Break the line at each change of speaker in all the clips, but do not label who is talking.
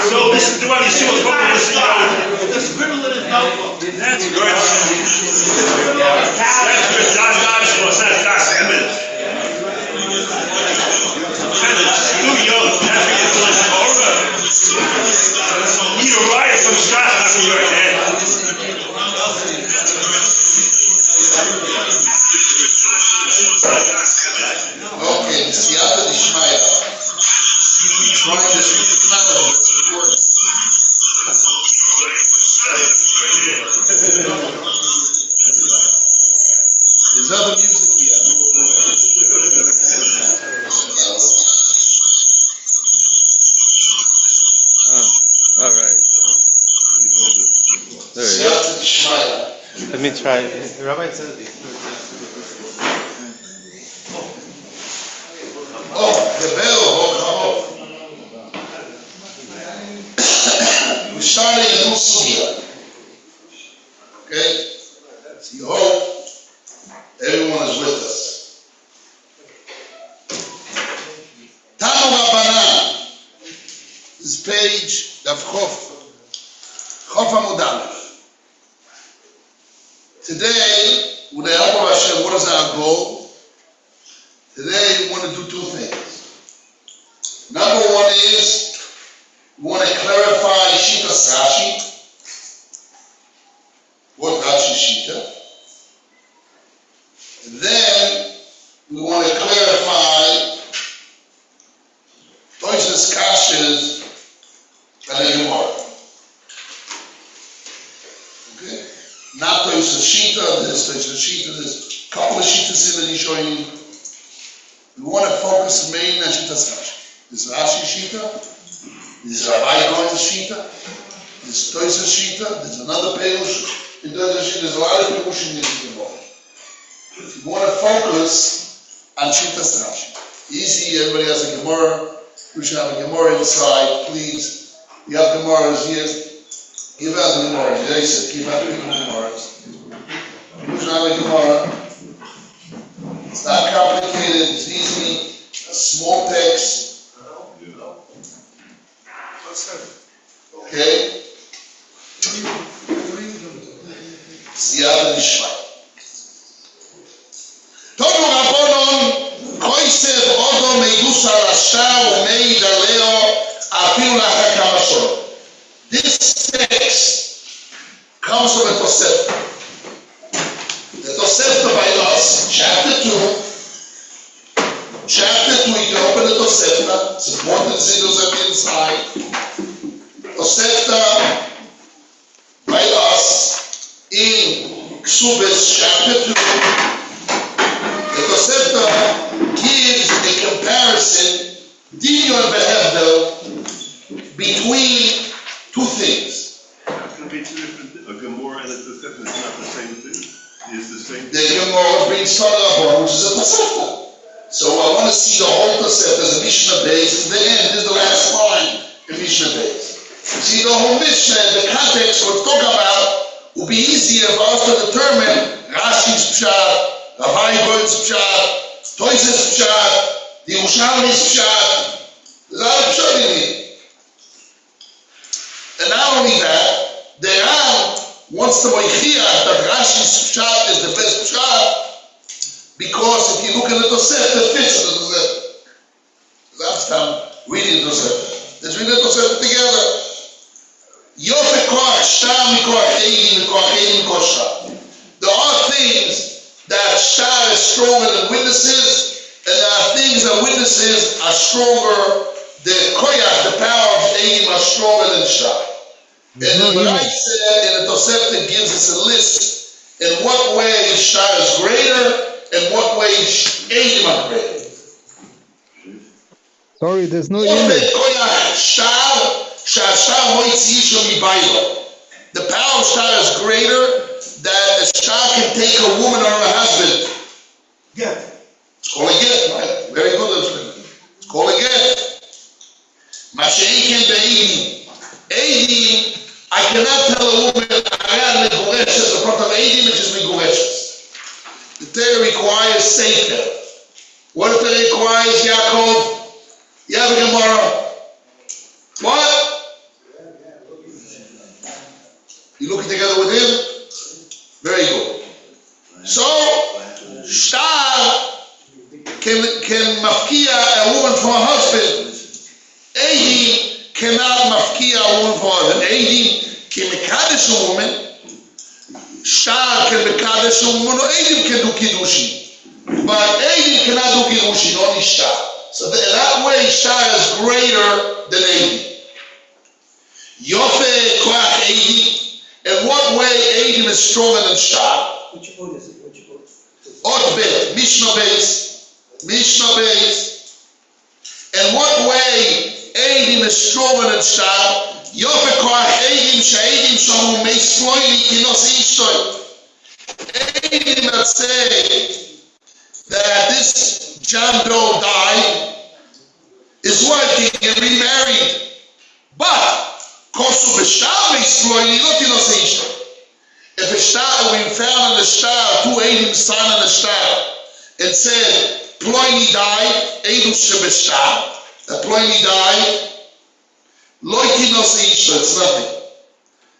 So this is the one you see what's going on the star.
The scribble in his notebook.
That's good. That's good. That's good. Eat a riot from Scott in your head.
Okay, Siyata Dishmaya. Trying this with technology, it's important. There's other music here.
Oh, all right. There we
Siyata Dishmaya.
go. Let me try. Rabbi says.
Oh, the bell, we're starting a new sugya. Okay? So you hope everyone is with us. Tanu Rabbanan. This page, Daf Chof Amud Aleph. Today, with the help of Hashem, what is our goal? Today, we want to do two things. Number one is, we want to clarify Shitas Rashi. What Rashi Shita? And then, we want to clarify Toys's Kashas and the Gemara. Okay? Not Toys's Shita, there's Toys's Shita, there's a couple of Shitas in that he's showing you. We want to focus mainly on Shitas Rashi. This is Rashi Shita, this is Rabbi Goyen's Shita, this is Toys's Shita, there's another Perush in Toys's Shita, there's a lot of Perush in this involved. If you want to focus on Shitas Rashi, easy, everybody has a Gemara, we should have a Gemara inside, please. You have Gemaras here, give out the Gemaras, they said, give out the Gemaras. We should have a Gemara. It's not complicated, it's easy, a small text. Okay? Siyata Nishma. Tonu Rabbanon, Koisev Odo Meidusa Rasha Umeid Aleo Afiu Lacha Kamashon. This text comes from a Tosefta. The Tosefta by us, chapter 2. Chapter 2, you can open the Tosefta. It's important to see those at the inside. Tosefta by us in Ksubis, chapter 2. The Tosefta gives a comparison, Dinyon Behevdel, between two things.
It's going to be two different things. A Gemara and a Tosefta is not the same thing. It's the same thing.
The Gemara brings Torah, which is a Tosefta. So I want to see the whole Tosefta as a Mishnah base. In the end, this is the last line in Mishnah base. See the whole Mishnah, the context we're talking about, will be easier for us to determine Rashi's Pshat, Rabbi Goyen's Pshat, Toys's Pshat, the Yerushalmi's Pshat. There's a lot of Pshat in here. And not only that, the Ram wants to moichia that Rashi's Pshat is the best Pshat, because if you look at the Tosefta, it fits in the Tosefta. Last time reading the Tosefta. Let's read the Tosefta together. Yofe koach shtar mikoach eidi mikoach eidi mikoach shtar. There are things that shtar is stronger than witnesses, and there are things that witnesses are stronger. The koyach, the power of eidi, are stronger than shtar. And what I said in the Tosefta gives us a list in what way shtar is greater and what way eidi are greater.
Sorry, there's no image.
The power of shtar is greater that a shtar can take a woman or a husband.
Get.
It's called a get, right? Very good. It's called a get. Mashiach can be Eidi. I cannot tell a woman, Migureshes, the front of Eidim, which is Migureshes. The Torah requires Sefer. What if it requires Yaakov? You have a Gemara. What? You looking together with him? Very good. So, Shtar can mafkia a woman from her husband. Eidim cannot mafkia a woman from her husband. Eidim can mekadesh a woman. Shtar can mekadesh a woman, or Eidim can do kiddushin. But Eidim cannot do kiddushin, only Shtar. So that way Shtar is greater than Eidim. Yofe koach Eidim. In what way Eidim is stronger than Shtar?
Which book is it? Which book?
Ot Bet, Mishnah Beis. In what way Eidim is stronger than Shtar? Yofe koach Eidim, she'Eidim shamu meis floini kinos ishtoi. Eidim that say that this John Doe died, his wife can get remarried. But Kosu b'shtar meis floini lo kinos ishtoi. If a star, we found in the star, two Eidim sign in the star, it said, Ploini died, Eidim shebeshtar, that Ploini died, Loiki no seisha, it's nothing.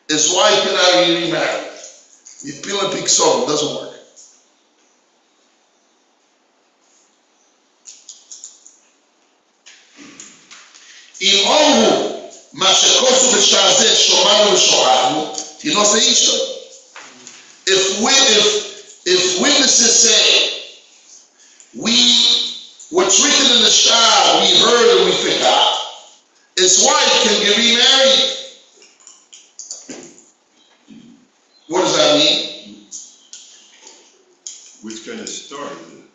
His wife cannot be remarried. Yipil and Piksov, it doesn't work. In Omru, Mashekosu b'shtar zeh, Shomanu v'shoranu, Tino seisha. If witnesses say, we what's written in the Shtar, we heard and we forgot, his wife can get remarried. What does that mean?
Which kind of story is it?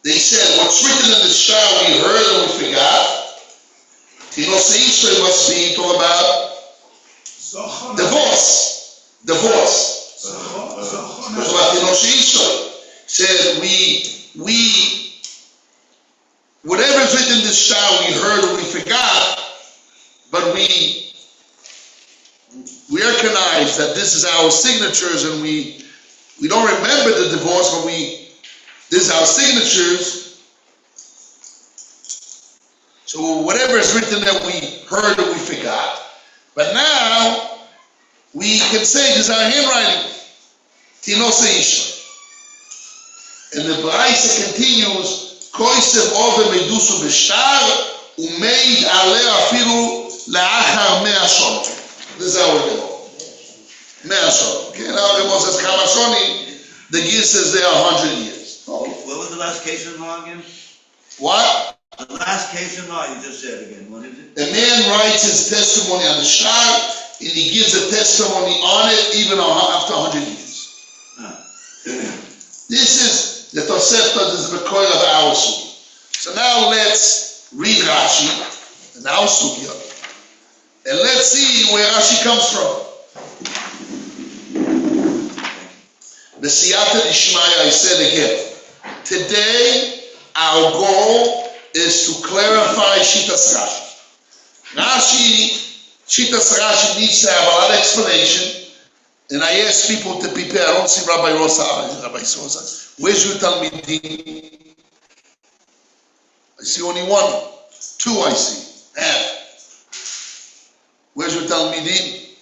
They said, what's written in the Shtar, we heard and we forgot. Tino Seisha must be talking about divorce. That's what Tino Seisha said, whatever is written in the Shtar, we heard and we forgot, but we recognize that this is our signatures, and we don't remember the divorce, but this is our signatures. So whatever is written that we heard and we forgot, but now we can say this is our handwriting. Tino Seisha. And the Braisa continues, Koisev ove medusu b'shtar, umeid aleh afilu la'achar mea shon. This is how we go. Mea shon. Okay, now the Moses says Kama Shoni, the Gil says they are 100 years. Okay.
What was the last case in law again?
What?
The last case in law, you just said again, what is it?
A man writes his testimony on the shtar, and he gives a testimony on it even after 100 years. This is the Tosefta, this is the Mekoil of our Sugya. So now let's read Rashi in our Sugya, and let's see where Rashi comes from. The Siyata Dishmaya, I said again, today our goal is to clarify Shitas Rashi. Shitas Rashi needs to have a lot of explanation. And I ask people to prepare. I don't see Rabbi Rosa, Rabbi Sosa. Where's your Talmidim? I see only one. Two I see. Half. Where's your Talmidim?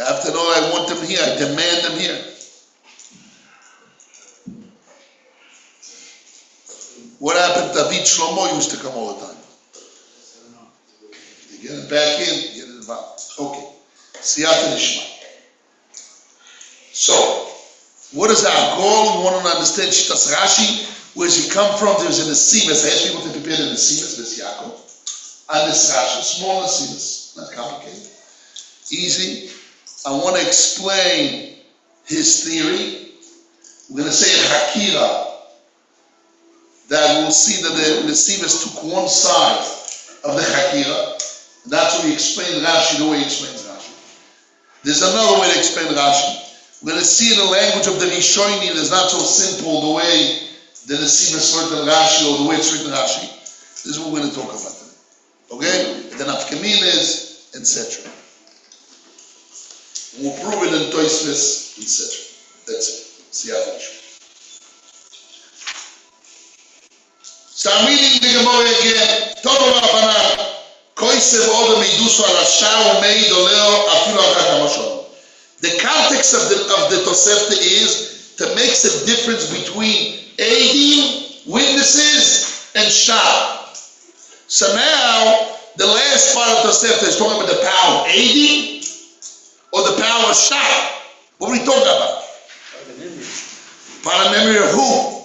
After all, I want them here. I demand them here. What happened to David Shlomo used to come all the time? You get it back in, get it involved. Okay. Siyata Nishma. So, what is our goal? We want to understand Shitas Rashi. Where does he come from? There's an Nesimas. I ask people to prepare the Nesimas, this Yaakov. And this Rashi, small Nesimas, not complicated. Easy. I want to explain his theory. We're going to say in Hakira that we'll see that the Nesimas took one side of the Hakira. That's what we explain Rashi the way he explains Rashi. There's another way to explain Rashi. We're going to see in the language of the Rishonim, it's not so simple the way the Nesimas written Rashi or the way it's written Rashi. This is what we're going to talk about today. Okay? The Nafkamin is, etc. We'll prove it in Tosfos, etc. That's it. See how much. So I'm reading the Gemara again. Tono Rabbanan. Koisev Odom Eiduso al Rasha Umei Doleo Afilu Achar Kamashon. The context of the Tosefta is to make the difference between Eidim, witnesses, and Shah. So now, the last part of Tosefta is talking about the power of Eidim or the power of Shah. What are we talking about? Part of memory of who?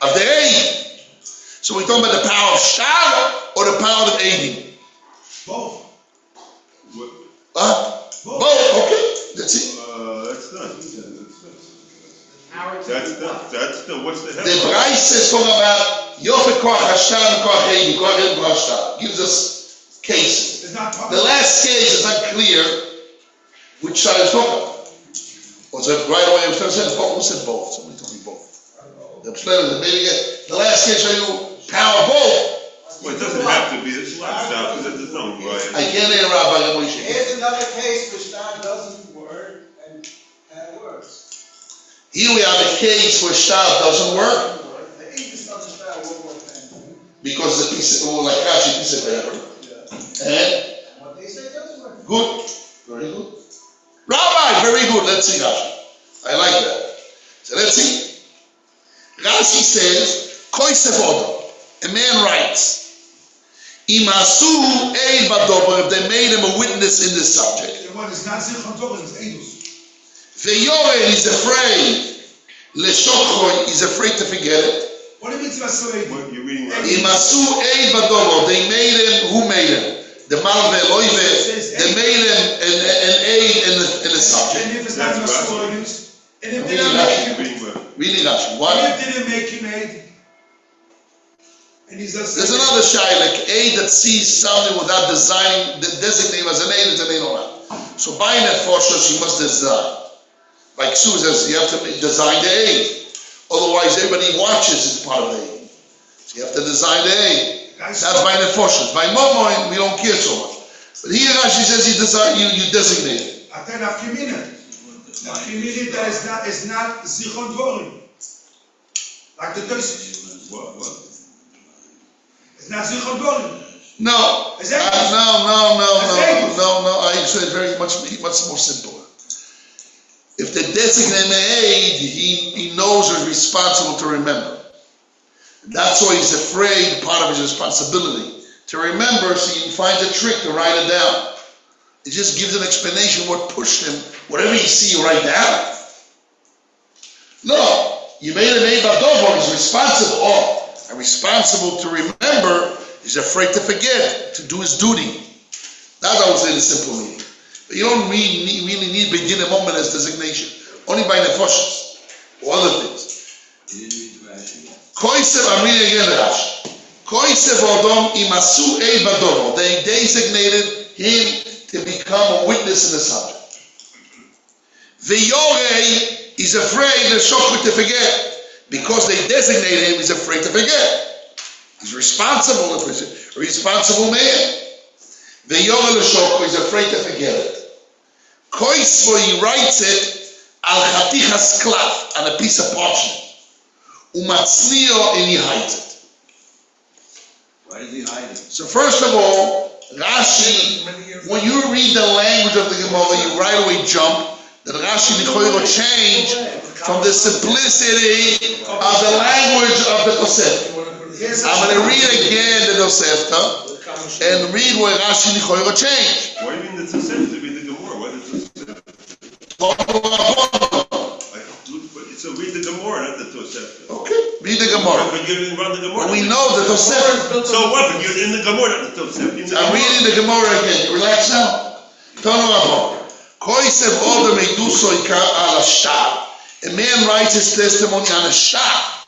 Of the Eidim. So we're talking about the power of Shah or the power of Eidim?
Both.
Both, okay, that's it.
That's done. That's done. What's the hell?
The Bryce is talking about Yofe Koach Hashem, Koach Eidim, Koach Eidim, Koach Shah. Gives us cases.
It's not
The last case is unclear which side is talking about. Was it right away? I was trying to say who said both? Somebody told me both. The last case show you power both.
Well, it doesn't have to be. It's lifestyle because there's no right.
I can't hear Rabbi Moshe.
Here's another case where Shah doesn't work and it works.
Here we have a case where Shah doesn't work
The English doesn't Shah one more thing.
because the piece of like Rashi piece of paper. And
And what they say doesn't work.
good, very good. Rabbi, very good. Let's see Rashi. I like that. So let's see. Rashi says, Koisef Odom. A man writes, Imasu Eid Badober, if they made him a witness in this subject.
The one is not Zichron Torah, it's Eidus.
Ve'yoreh, he's afraid. Leshokroy, he's afraid to forget it.
What do you mean to Eidus?
What you're reading right?
Imasu Eid Badober, they made him, who made him? The Malve Loive, they made him an aid in the subject.
And if it's not
That's
Eidus,
Rashi.
and if they
Really
don't make him,
Reading right.
Really, Rashi.
what
What?
if they didn't make him Eid? And he's just
There's another shaylik, aid that sees something without designating as an aid is an aid or not. So buying that for sure, she must design. Like Sue says, you have to design the aid. Otherwise, everybody watches as part of the aid. So you have to design the aid. That's buying the fortune. By Momoin, we don't care so much. But here, Rashi says you designate it.
I tell Nafkimina. Nafkimina that is not Zichron Torah. Like the Tosfos.
What?
It's not Zichron Torah.
No,
Is that-
no. I say it very much more simpler. If they designate an aid, he knows he's responsible to remember. That's why he's afraid, part of his responsibility, to remember, so he finds a trick to write it down. It just gives an explanation what pushed him. Whatever you see, you write down. No, you made an aid badovo, he's responsible. Oh, and responsible to remember, he's afraid to forget, to do his duty. That's I would say the simple meaning. But you don't really need begin a moment as designation. Only by nefoshes or other things. Koisev, I'm reading again the Rashi. Koisev Odom imasu eid badovo. They designated him to become a witness in the subject. Ve'yoreh is afraid the shofet to forget. Because they designated him, he's afraid to forget. He's responsible, a responsible man. Ve'yoreh l'shokro, he's afraid to forget it. Koisvo, he writes it al chatichas klaf, on a piece of parchment. Umatzlio, and he hides it.
Why does he hide it?
So first of all, Rashi, when you read the language of the Gemara, you right away jump that Rashi will change from the simplicity of the language of the Tosefta. I'm going to read again the Tosefta and read where Rashi will change.
Why do you mean the Tosefta to be the Gemara? Why the Tosefta? So read the Gemara, not the Tosefta.
Okay, read the Gemara.
But you didn't run the Gemara.
But we know the Tosefta.
So what? But you're in the Gemara, not the Tosefta.
I'm reading the Gemara again. You relax now. Tonu Rabbo. Koisev Odom Eiduso al Shah. A man writes his testimony on a Shah.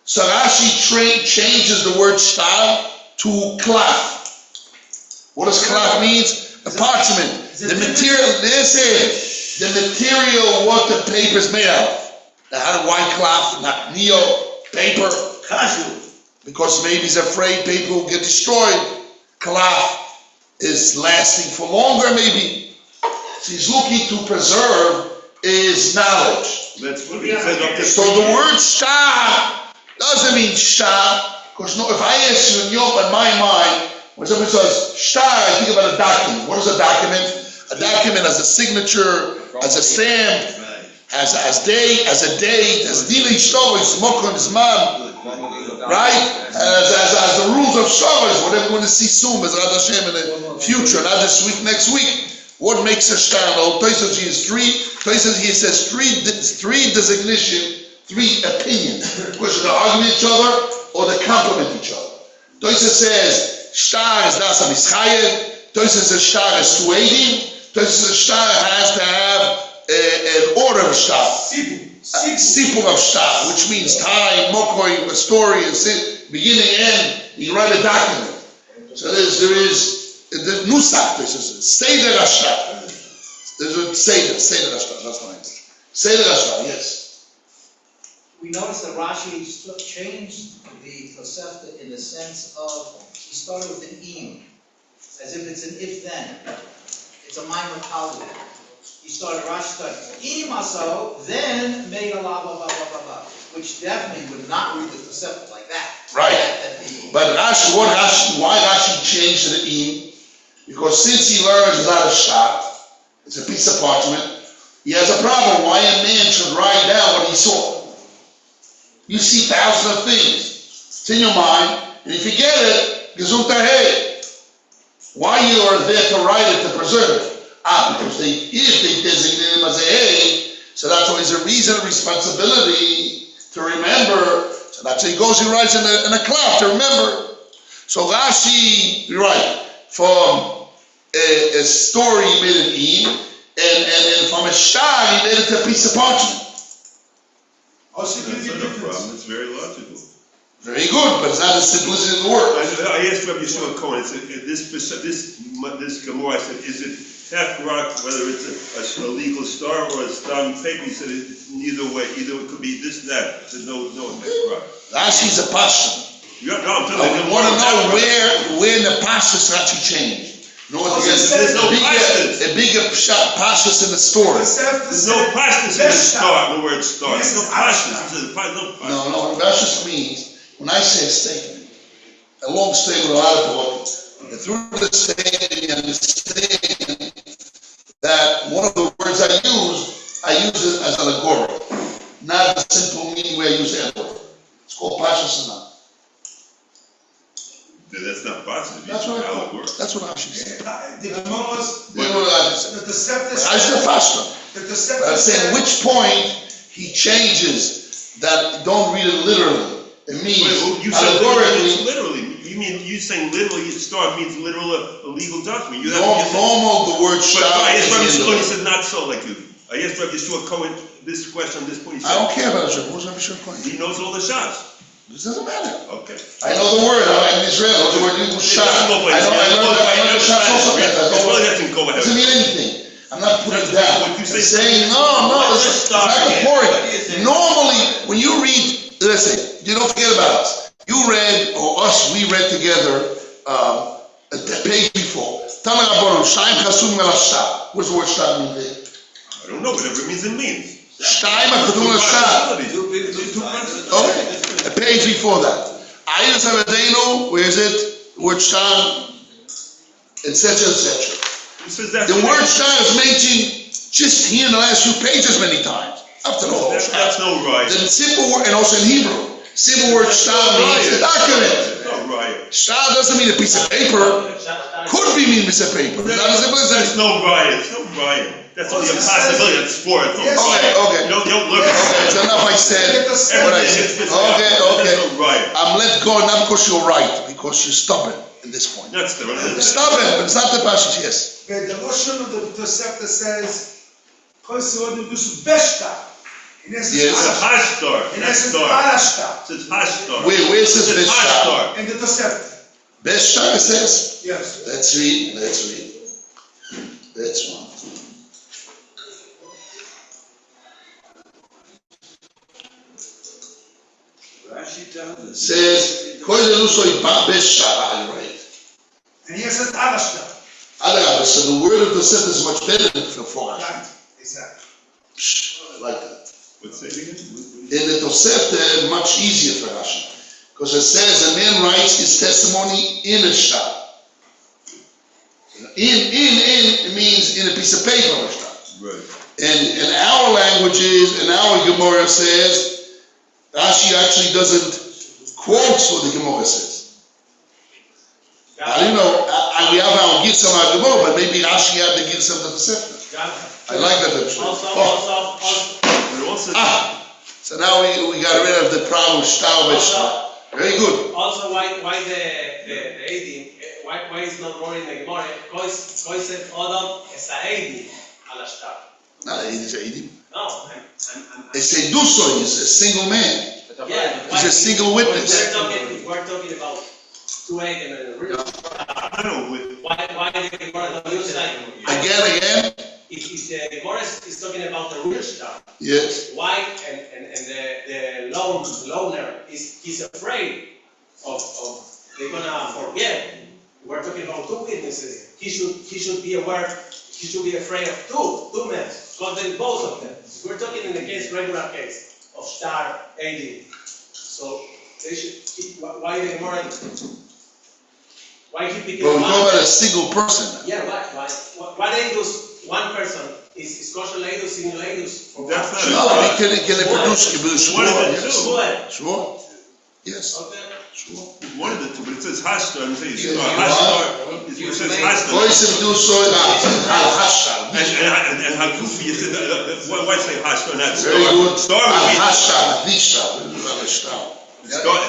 So Rashi changes the word Shah to klaf. What does klaf means? A parchment. The material, the material what the paper is made out of. Now, how do white cloth, not neo, paper?
Cashew.
Because maybe he's afraid paper will get destroyed. Cloth is lasting for longer, maybe. So he's looking to preserve is knowledge.
That's what he said up there.
So the word shtar doesn't mean shtar, because no, if I ask you in my mind, when somebody says shtar, I think about a document. What is a document? A document has a signature, has a stamp, has a date, has dili shtoris, mokum zman, right? As the rules of shtoris, whatever we're going to see soon, Bezrat Hashem in the future, not this week, next week. What makes a shtar? No, Toysov he says three designation, three opinions. Because they argue each other or they complement each other. Toysov says shtar is nasa mischayev. Toysov says shtar is 280. Toysov says shtar has to have an order of shtar. Sipur of shtar, which means time, mokoi, a story, beginning, end. You write a document. So there is the nusak, Seder Ashtar. There's a Seder Ashtar, that's nice. Seder Ashtar, yes.
We notice that Rashi changed the Tosefta in the sense of, he started with an im, as if it's an if-then. It's a minor colleague. He started, Rashi started, im aso, then made a la blah blah blah blah blah, which definitely would not read the Tosefta like that.
Right. But why Rashi changed the im? Because since he learns not a shot, it's a piece of parchment, he has a problem. Why a man should write down what he saw? You see thousands of things. It's in your mind, and if you get it, gesundheit. Why you are there to write it, to preserve it? Because if they designate him as a hey, so that's always a reason, a responsibility to remember. So that's why he goes, he writes in a cloud to remember. So Rashi, you're right. From a story he made an im, and from a shtar he made it a piece of parchment.
Also,
That's not a problem, it's very logical.
Very good, but it's not the simplicity of the word.
I asked Rabbi Yeshua Cohen, this Gemara, I said, is it Tefrak, whether it's a legal star or a stam paper? He said it's neither way, either it could be this, that. I said no Tefrak.
Rashi's a pashto.
Yeah, no, I'm telling
I
you.
want to know where in the pashtus Rashi changed. You know what
There's no pashtus.
A bigger pashtus in the story.
There's no pashtus in the star, the word star. There's no pashtus. He says no pashtus.
No, what pashtus means, when I say a statement, a long statement with a lot of talking, and through the statement you understand that one of the words I use it as an allegory, not the simple meaning where I use it. It's called pashtus and not.
That's not possible.
That's what Rashi said.
The Gemara's,
You know what Rashi said?
the Tosefta
Rashi the pashto.
the
But
Tosefta
I'm saying,
said,
which point he changes that don't read it literally. It means
You said
allegorically.
literally. You saying literally? Star means literal a legal document. You
Normal, the word
But
shtar.
I asked Rabbi
is
Yeshua,
in
he
the-
said not so like you. I asked Rabbi Yeshua Cohen this question on this point. He
I
said
don't care about Hashem. What's Hashem point?
he knows all the shots.
This doesn't matter.
Okay.
I know the word. I'm in Israel. I know the word equals shot. I know the shots also. Doesn't mean anything. I'm not putting it down. I'm saying no. That's not the point. Normally, when you read, listen, you don't forget about us. You read, or us, we read together a page before. Tana Rabbanon, Shaim Chasum Mela Shtar. What does the word shtar mean there?
I don't know, whatever it means, it means.
Shtaim HaKadum LaShtar. Okay, a page before that. Ayus Haradenu, where is it? Word shtar, etc., etc. The word shtar is mentioned just here in the last few pages many times. Up to the whole shtar.
That's no right.
The simple word, and also in Hebrew, simple word shtar means a document.
No right.
Shtar doesn't mean a piece of paper. Could be mean a piece of paper. It's not as simple as that.
That's no riot. It's no riot. That's only a possibility. That's sport.
Yes.
Okay.
You don't look at
Okay, it's enough I said what I said. Okay.
That's no riot.
I'm let go not because you're right, because you're stubborn at this point.
That's the
You're stubborn, but it's not the passage, yes.
the Roshon of the Tosefta says, Chosir Odin Dus Beshta. In essence,
Yes.
It's a hashtar.
in
That's
essence,
star.
Parashta.
It's hashtar.
Where it says
It's
best shot?
hashtar.
In the Tosefta.
Best shot, it says.
Yes.
Let's read. That's one.
Rashi tells us.
Says, best shot, right?
And here says Parashta.
Other So the word of the Tosefta is much better than for Rashi.
Right, exactly.
I like that.
What's that again?
In the Tosefta, much easier for Rashi. Because it says a man writes his testimony in a shtar. In means in a piece of paper or shtar.
Right.
And in our languages, in our Gemara says, Rashi actually doesn't quote what the Gemara says. I don't know, we have our gifts on our Gemara, but maybe Rashi had the gifts of the Tosefta. I like that. So now we got rid of the problem of shtar by shtar. Very good.
Also, why the Eidim, why is not more in the Gemara? Koisef Odom es Eidim ala shtar.
Not Eidim.
No,
They say Duso is a single man.
yeah.
He's a single witness.
We're talking about two Eidim and a real shtar.
I don't know.
Why the Gemara not use that?
Again.
If the Gemara is talking about the real shtar,
Yes.
why and the loner he's afraid of they're gonna forget. We're talking about two witnesses. He should be aware. He should be afraid of two men. Because then both of them. We're talking in the regular case of shtar AD. So they should. Why the Gemara? Why he picking
But we
one?
talk about a single person.
Yeah. Why they use one person? Is kosher leidus in leidus?
That's not
No, can they produce
one of the
yes.
two.
Sure. Yes.
Okay.
Sure.
One of the two, but it says hashtar, and it says
Yeah,
hashtar. It says hashtar.
Koisem Duso Hashtar.
And hakufi, you said, why say hashtar, not star?
Very good.
Star would be,
Hashtar, the star.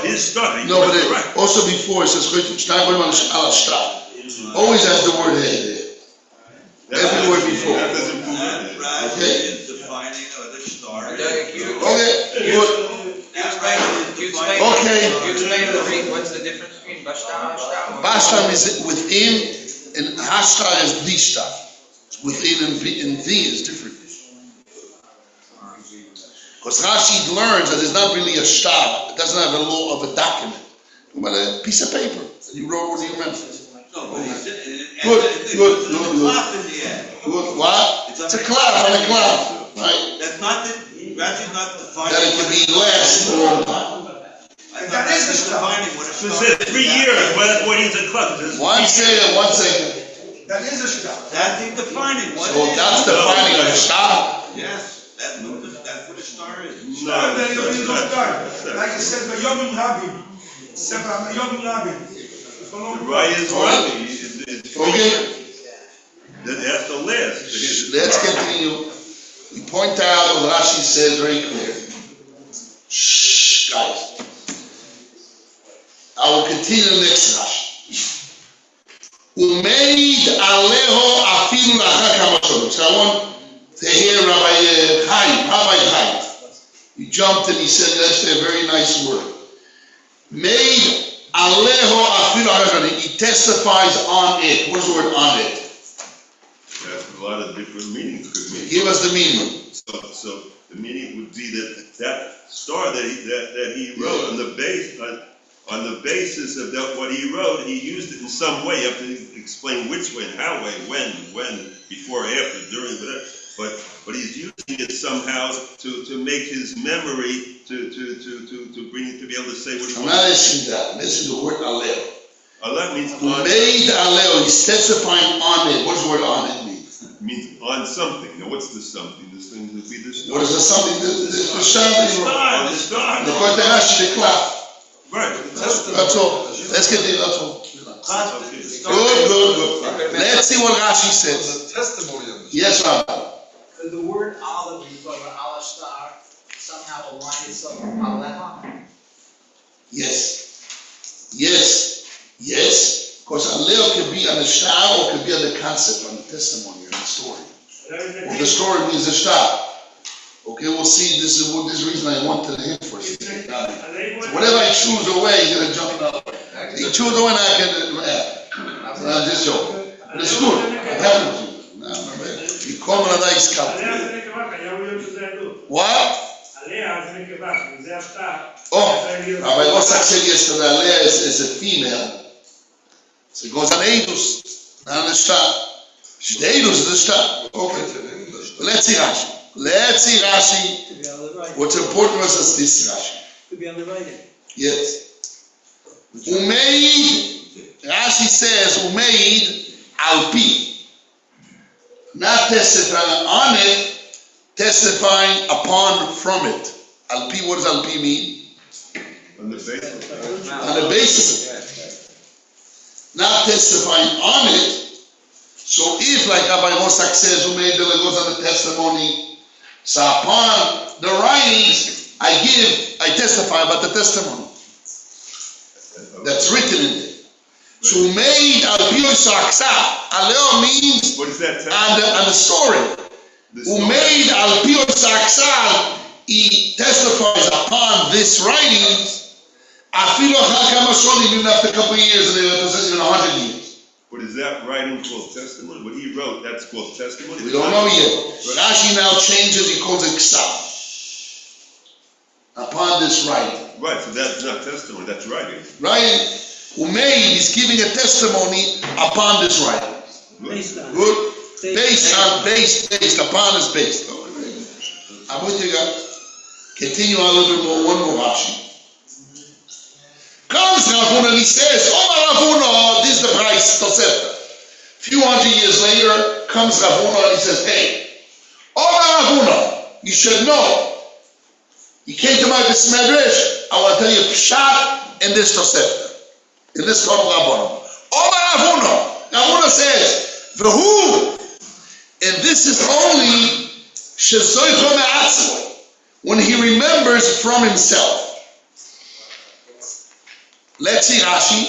his star,
No,
you're
but
correct.
also before it says Hashtar. Always has the word head there. Every word before.
That doesn't prove it.
Rashi
Okay.
is defining of the star.
Okay, good. Okay.
What's the difference between Bashtam and Shtam?
Bashtam is within, and Hashtar is the star. Within and V is different. Because Rashi learns that it's not really a shtar. It doesn't have a law of a document, but a piece of paper. You wrote what you meant.
No, but he's
Good.
cloth in the end.
Good. What? It's a cloud on a cloud, right?
That's not the, Rashi's not defining.
That it can be last for a long time.
That is the star.
Defining what a
So it
star
says
is.
3 years, what is a club? It says
One second.
That is a shtar.
That's the defining, what
So
it is.
that's the finding of a star.
Yes, that's what a star is.
Star, then you don't die. Like I said, by Yom Rabin. Yom Rabin.
Right is Rabbi. It's
Okay.
That's the last.
Let's continue. We point out what Rashi says very clear. Shh, guys. I will continue the next Rashi. Umeid aleho afilu lachar kama shodot. So I want to hear Rabbi Chaim. He jumped and he said that's a very nice word. Made aleho afilu lachar kama shodot. He testifies on it. What's the word on it?
That's a lot of different meanings could mean.
Give us the meaning.
So the meaning would be that star that he wrote on the basis of what he wrote, he used it in some way. You have to explain which way and how way, when, before, after, during, whatever. But he's using it somehow to make his memory to bring it to be able to say what he
I'm
wants.
not asking that. I'm asking the word aleo.
Allah means
Who made aleo? He's testifying on it. What's the word on it mean?
means on something. Now what's the something? This thing would be the star.
What is the something? The star.
On the star.
The Kodesh, the cloud.
Right.
That's all. Let's get there. That's all.
Okay.
Good. Let's see what Rashi says.
Testimony of this.
Yes, Rabbi.
The word olive, you talk about olive star, somehow aligned itself with aleha.
Yes. Because aleo could be on the star or could be on the concept, on the testimony, or the story. Well, the story means a star. Okay, we'll see. This is reason I wanted him for. So whatever I choose away, he's gonna jump another way. He choose away, and I can. I'm just joking. But it's good. I'm happy with you. No, man. You call me a nice couple. What? Oh, Rabbi Ossak said yesterday, Alea is a female. So it goes on Eidus, not on the star. Shteidus is the star. Okay. Let's see Rashi. Let's see Rashi.
Could be on the right.
What's important was is this Rashi.
Could be on the right.
Yes. Umeid, Rashi says, Umeid alpi. Not testifying on it, testifying upon from it. Alpi, what does alpi mean?
On the basis.
On the basis of it. Not testifying on it. So if, like Rabbi Mosак says, Umeid goes on the testimony, so upon the writings, I testify about the testimony. That's written in there. So made alpio saksa. Aleo means
What is that?
on the story. Who made alpio saksa, he testifies upon this writing. Afilo hakamashonim, even after a couple of years, and even 100 years.
But is that writing called testimony? What he wrote, that's called testimony?
We don't know yet. Rashi now changes, he calls it ksav. Upon this writing.
Right, so that's not testimony, that's writing.
Writing, who made, is giving a testimony upon this writing. Good? Based upon is based. I'm with you guys. Continue on a little bit more, one more Rashi. Comes Ravuna and he says, oh Ravuna, this is the price, Tosefta. A few hundred years later, comes Ravuna and he says, hey, oh Ravuna, you should know. You came to my Bismedrash, I want to tell you Pshat in this Tosefta. In this Torah Rabbanon. Oh Ravuna says, V'hu, and this is only Shezoicho Me'atzmo, when he remembers from himself. Let's see Rashi.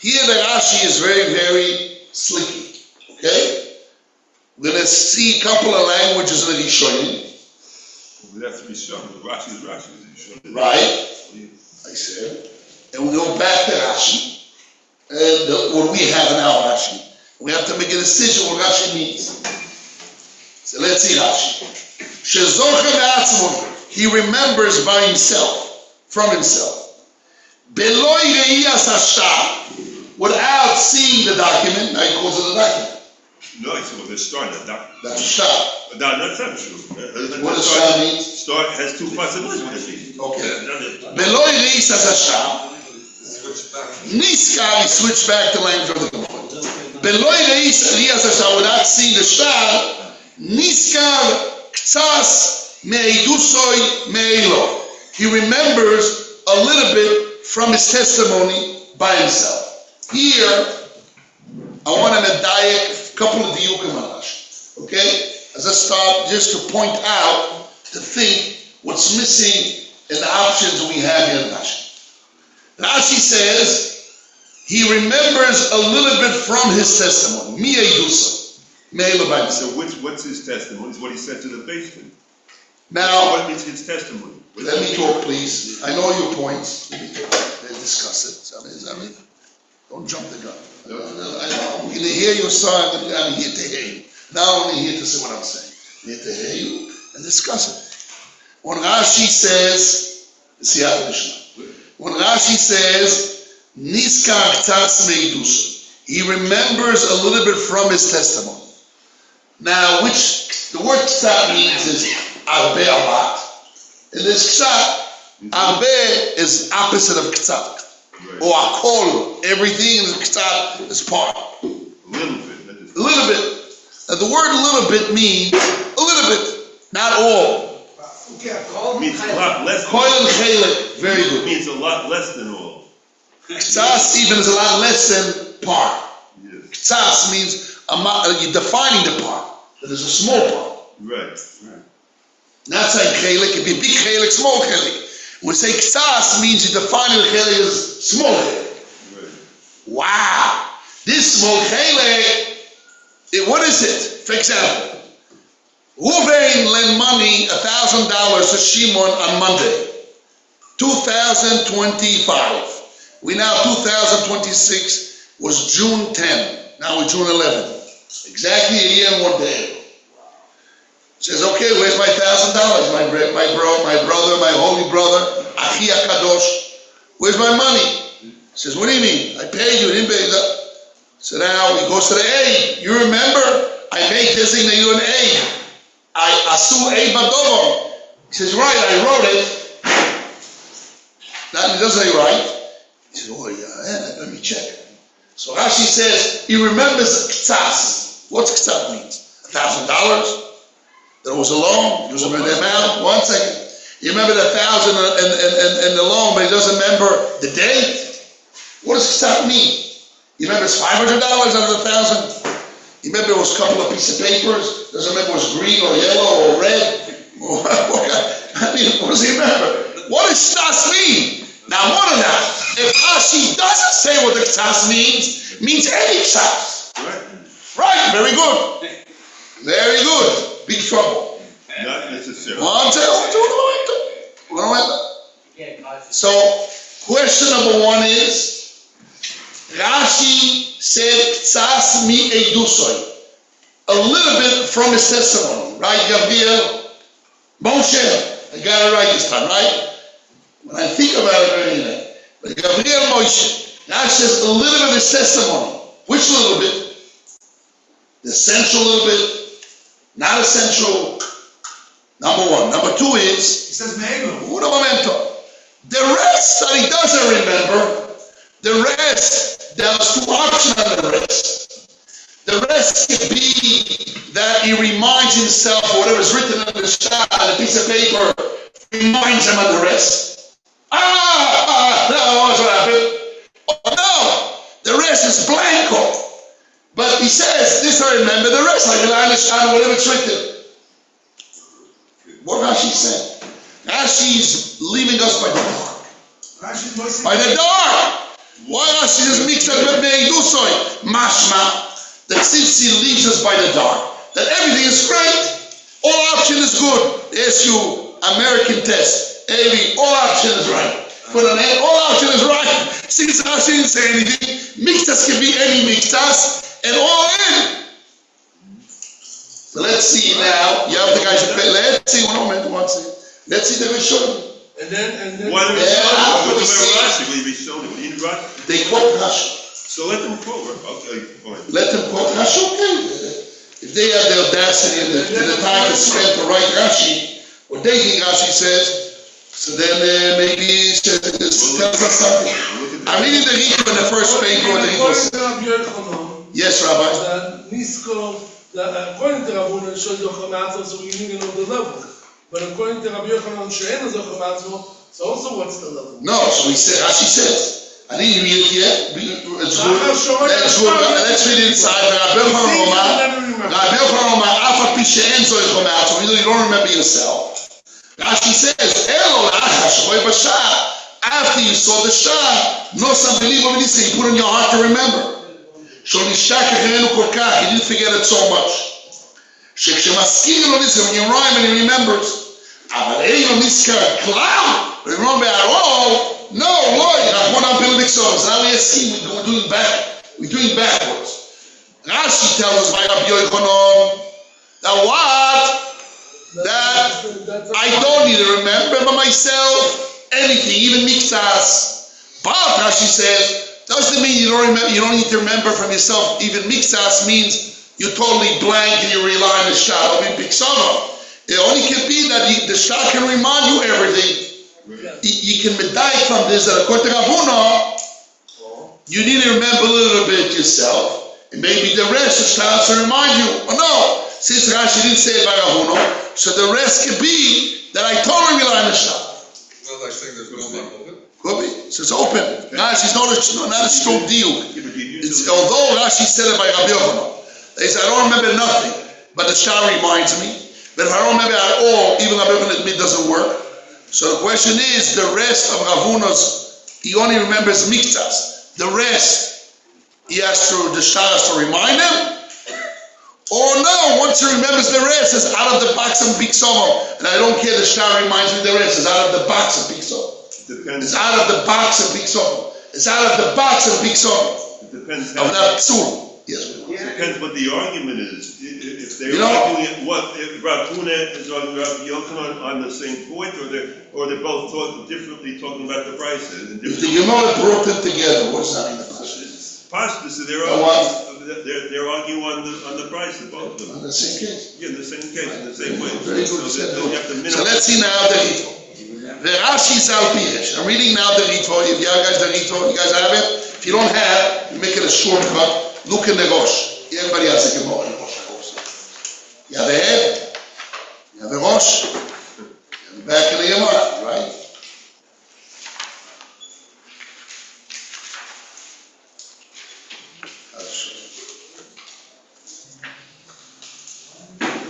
Here the Rashi is very, very slicky. Okay? We're going to see a couple of languages in the Rishonim.
That's Rishon. Rashi is Rashi.
Right? I said. And we go back to Rashi. And what we have in our Rashi. We have to make a decision what Rashi means. So let's see Rashi. Shezocha me'atzmo. He remembers by himself, from himself. Beloi reiyas hashtar, without seeing the document. Now he calls it a document.
No, he said, well, they're starting a document.
That's shtar.
No, that's not true.
What does shtar mean?
Start has two possibilities.
Okay. Beloi reiyas hashtar. Niskar, he switched back to language of the Gemara. Beloi reiyas hashtar, without seeing the shtar. Niskar ktsas me'idusoi me'elo. He remembers a little bit from his testimony by himself. Here, I want to medayek a couple of diyukim on Rashi. Okay? As I start, just to point out, to think what's missing in the options we have here in Rashi. Rashi says, he remembers a little bit from his testimony. Mi eidusa. Me'elo by himself.
So what's his testimony? It's what he said to the basement.
Now,
What is his testimony?
let me talk, please. I know your points. Let me talk. Let's discuss it. Don't jump the gun. I'm going to hear your side. I'm here to hear you. Not only here to say what I'm saying. I'm here to hear you and discuss it. When Rashi says, when Rashi says, Niskar ktas meidusha, he remembers a little bit from his testimony. Now, which the word ktsat means is arbe a lot. In this ktsat, arbe is opposite of ktsat.
Right.
Or akol, everything in the ktsat is part.
A little bit.
A little bit. Now the word little bit means a little bit, not all.
It means a lot less.
Koil and chelik, very
It
good.
means a lot less than all.
Ktsas even is a lot less than part.
Yes.
Ktsas means you're defining the part. That is a small part.
Right.
Not saying chelik, it could be big chelik, small chelik. When we say ktsas means you're defining the chelik as small chelik.
Right.
Wow. This small chelik, what is it? For example, Ruvain lent money $1,000 to Shimon on Monday, 2025. We now 2026 was June 10. Now we're June 11. Exactly a year and 1 day. Says, okay, where's my $1,000? My brother, my holy brother, Achi HaKadosh. Where's my money? Says, what do you mean? I paid you, didn't pay that. So now he goes to the A. You remember? I may designate you an A. I asu A badovom. He says, right, I wrote it. That doesn't say right. He says, oh yeah, let me check. So Rashi says, he remembers ktsas. What's ktsas means? $1,000? There was a loan, he doesn't remember the amount. 1 second. You remember the 1,000 and the loan, but he doesn't remember the date? What does ktsas mean? You remember it's $500 out of the 1,000? You remember it was a couple of pieces of papers? Doesn't remember it was green or yellow or red? I mean, what does he remember? What does ktsas mean? Now, more than that, if Rashi doesn't say what the ktsas means any ktsas. Right, very good. Very good. Big trouble.
Not necessarily.
One, two. So, question number 1 is, Rashi said ktsas mi eidusoi. A little bit from his testimony, right, Gabriel? Moshe, I got it right this time, right? When I think about it, anyway. But Gabriel Moshe, Rashi says a little bit of his testimony. Which little bit? The essential little bit, not essential. Number 1. Number 2 is,
He says maybe.
un momento. The rest that he doesn't remember, the rest, there's 2 options on the rest. The rest could be that he reminds himself of whatever is written on the shot, on a piece of paper, reminds him of the rest. No, what's what happened? Oh no, the rest is blanco. But he says, this I remember, the rest I rely on the shot, whatever it's written. What Rashi said? Rashi is leaving us by the dark. By the dark! Why Rashi doesn't mix up with Meidusoi? Mashma. That since he leaves us by the dark, that everything is great. All option is good. They ask you, American test. All option is right. Put an A, all option is right. Since Rashi didn't say anything, mixtas can be any mixtas, and all in. So let's see now. You have the guys. Let's see. 1 moment. 1 second. Let's see the Rishon.
And then.
Why do we
Yeah,
show Rashi? We show them. We need Rashi.
They quote Rashi.
So let them quote. Okay, fine.
Let them quote Rashi. Okay. If they have the audacity and the time to spend to write Rashi, what they think Rashi says, so then maybe it tells us something. I'm reading the Rito in the first paper. What the Rito says. Yes, Rabbi.
According to Rabbi Yochanan, so we need to know the level. But according to Rabbi Yochanan, so also what's the level?
No, so he said, Rashi says, I didn't read it yet. It's good. Let's read it inside. Rabbi Yochanan Omar, Afa Pisha Enzo Yochanan, so you don't remember yourself. Rashi says, after you saw the shah, no some believe what he said, you put in your heart to remember. You didn't forget it so much. When you rhyme and he remembers, remember at all? No, Lord, now we see we're doing back. We're doing backwards. Rashi tells us by Rabbi Yochanan that what? That I don't need to remember by myself anything, even mixtas. But Rashi says, doesn't mean you don't remember. You don't need to remember from yourself. Even mixtas means you're totally blank and you rely on the shah. It only can be that the shah can remind you everything. You can medite from this that according to Rabuna, you need to remember a little bit yourself, and maybe the rest the shah to remind you. Oh no, since Rashi didn't say it by Rabuna, so the rest could be that I totally rely on the shah.
Well, I think there's no one open.
Could be. So it's open. Rashi's not a strong deal. Although Rashi said it by Rabbi Yochanan, they said I don't remember nothing, but the shah reminds me. But if I don't remember at all, even Rabbi Yochanan it doesn't work. So the question is, the rest of Ravuna's, he only remembers miktas. The rest, the shah has to remind him. Or no, once he remembers the rest, it's out of the box of Big Somo. And I don't care, the shah reminds me the rest, it's out of the box of Big Somo. It's out of the box of Big Somo. It's out of the box of Big Somo.
It depends
of that psul. Yes.
It depends what the argument is. If they're arguing if Rav Huna is arguing Rav Yochanan on the same point, or they're both talking differently, talking about the prices.
If the Gemara brought them together, what's that in the Pashtus?
Pashtus, they're arguing on the price of both of them.
On the same case.
Yeah, in the same case, in the same way.
Very good.
So you have to
So
minimize.
let's see now the Rito. The Rashi Zal Pirish. I'm reading now the Rito. If you guys the Rito, you guys have it. If you don't have, you make it a shortcut. Look in the Rosh. Everybody has a Gemara in the Rosh. You have the head. You have the Rosh. You have the back of the Gemara, right?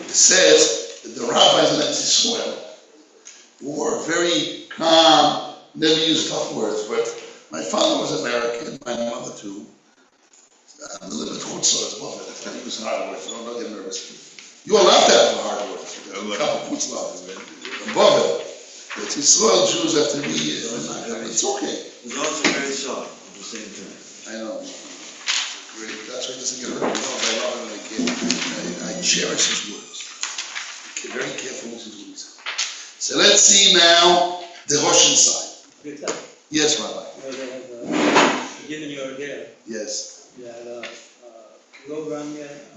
It says that the rabbis in Israel were very calm, never used tough words, but my father was American, my mother too. I'm a little bit chutzah as well, but he was hard words, don't get nervous. You are allowed to have hard words, a couple chutzah, above it. But Israel Jews have to be, it's okay.
It's also very soft at the same time.
I know. Great. That's why he doesn't get hurt. I love him and I cherish his words. Very careful with his words. So let's see now the Russian side. Yes, Rabbi.
Given your idea,
Yes.
that program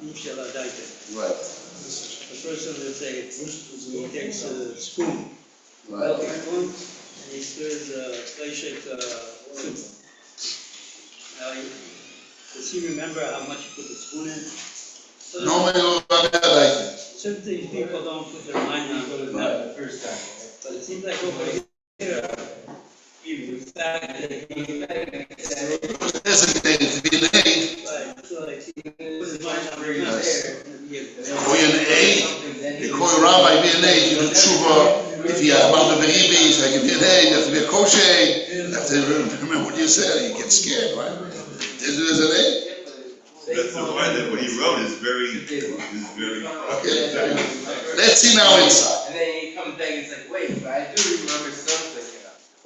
inshallah daite.
Right.
The person will say he takes a spoon,
Right.
spoon, and he stirs fleishik soup. Now, does he remember how much you put the spoon in? So
Normally, Rabbi,
certain things people don't put their mind on what happened the first time. But it seems like over here, you factor
designated to be an aid.
right, so like he put his mind on remember.
Or you're an aid. They call you Rabbi, be an aid. You do tshuva. If you have Malta Beribis, I can be an aid. You have to be a kosher. You have to remember what you said. You get scared, right? There's an aid.
That's the why that what he wrote is very.
Okay. Let's see now inside.
And then he comes back and he's like, wait, but I do remember something.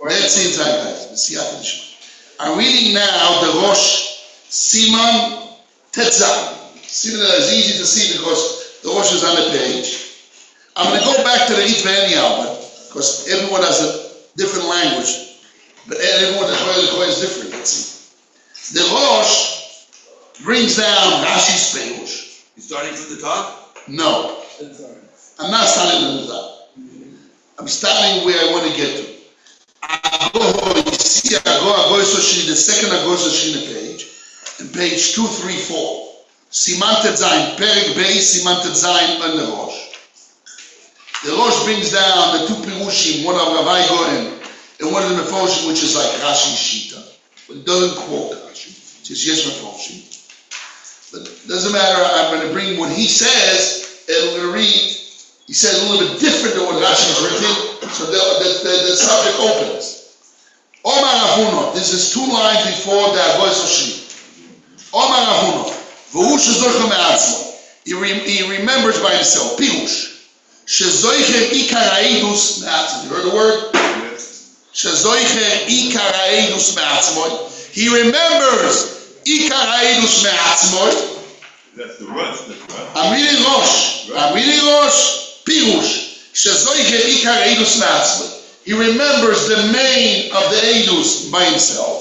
Let's see inside, guys. Let's see after the show. I'm reading now the Rosh Siman Tetzah. See that it's easy to see because the Rosh is on the page. I'm going to go back to the Ritva anyhow, because everyone has a different language. But everyone is different. Let's see. The Rosh brings down Rashi's Perush.
You starting from the top?
No. I'm not starting from the top. I'm starting where I want to get to. The second Agososhina page, and page 234. Simantet Zayin, Perik Bey, Simantet Zayin on the Rosh. The Rosh brings down the two Pirushim, one of Rabbi Goen, and one of the Mefoshim, which is like Rashi's Shita. But it doesn't quote Rashi. It says yes, Mefoshim. But it doesn't matter, I'm going to bring what he says, and we're going to read. He says a little bit different than what Rashi has written, so the subject opens. Omar Avuno, this is 2 lines before the Agososhina. Omar Avuno, V'hu shezoicher me'atzmo. He remembers by himself, Pirush. Shezoicher ikar ha'edus me'atzmo. You heard the word?
Yes.
Shezoicher ikar ha'edus me'atzmo. He remembers ikar ha'edus me'atzmo.
That's the rush.
I'm reading Rosh. Pirush. Shezoicher ikar ha'edus me'atzmo. He remembers the main of the edus by himself.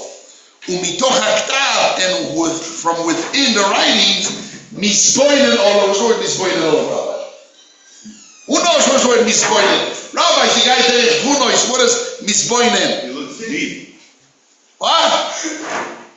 Umitoch haktav, and from within the writings, mispoinen all over. What's the word mispoinen all over, Rabbi? Who knows what's the word mispoinen? Rabbi, the guy there, who knows what is mispoinen?
He looks deep.
What?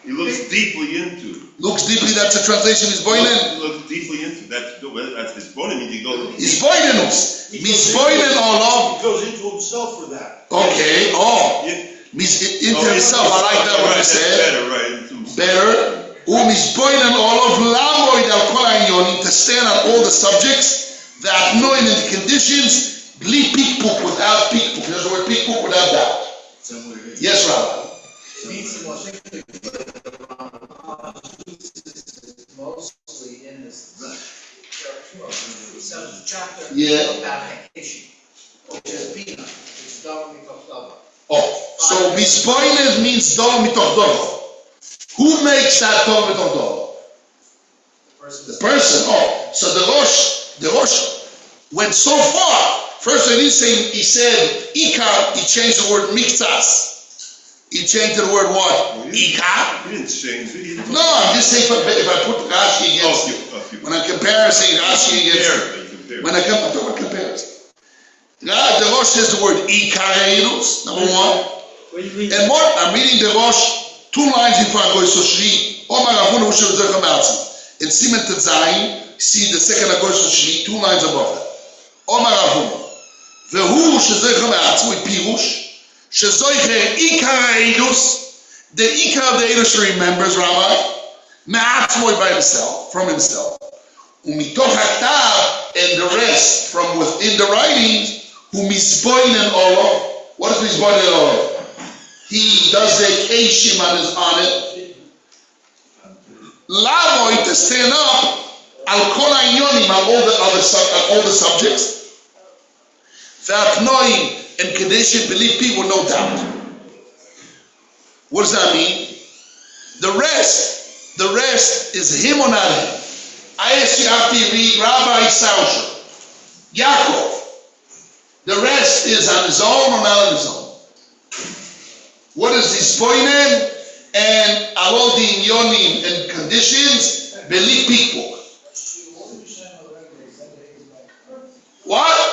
He looks deeply into.
Looks deeply. That's a translation. Mispoinen.
He looks deeply into. That's his bone. Means you go.
Mispoinenus. Mispoinen all over.
He goes into himself for that.
Okay. Oh. Into himself. I like that what he said.
Better, right?
Better. Umispoinen all of lamoid al kol ha'inyonim, to stand on all the subjects that know in the conditions. Bli pikpuk, without pikpuk. There's the word pikpuk, without doubt. Yes, Rabbi.
It means the most mostly in this chapter about vacation, which is Bina, which is Davar Mitoch Davar.
Oh, so mispoinen means Davar Mitoch Davar. Who makes that Davar Mitoch Davar? The person. Oh, so the Rosh went so far. First, he said Ikar, he changed the word Miktas. He changed the word what? Ikar?
He didn't change it. He didn't
No, I'm just saying if I put Rashi against, when I'm comparing Rashi against, when I'm talking about comparison. Now, the Rosh says the word Ikareirus, number one. And what? I'm reading the Rosh 2 lines in front of Goy Omar Avunu Shel Zechamatzi. In Siman Tetzayin, see the second Goy Soshri, 2 lines above that. Omar Avunu. Vehu Shel Zechamatzi with Pirush. Shezoiche Ikareirus. The Ikar of the Eilush remembers, Rabbi, Me'atzmoi by himself, from himself. Umitoch HaKtav, and the rest from within the writings, Umisboinen Olo. What is Misboinen Olo? He does the Keshim on it. Lavoy, to stand up, Al Kol HaInyonim, on all the subjects. Ve'apnoim, and Kadeshim, believe people, no doubt. What does that mean? The rest is him or not him. I ask you after you read Rabbi Sausha, Yaakov. The rest is on his own or not on his own. What is his poinem? And all the inyonim and conditions, believe people. What?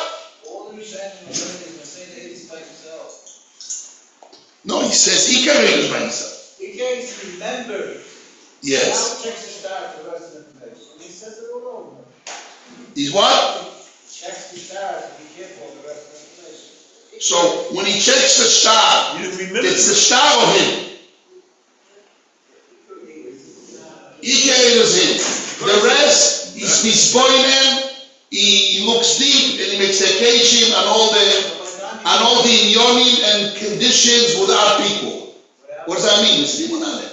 No, he says he carries by himself.
He can't remember.
Yes.
Now checks the star for the rest of the information. He says it all over.
He's what?
Checks the stars to be careful of the rest of the information.
So when he checks the star, it's the star of him. He carries him. The rest, he's pointing. He looks deep and he makes a keshim and all the inyonim and conditions without people. What does that mean? It's people not there.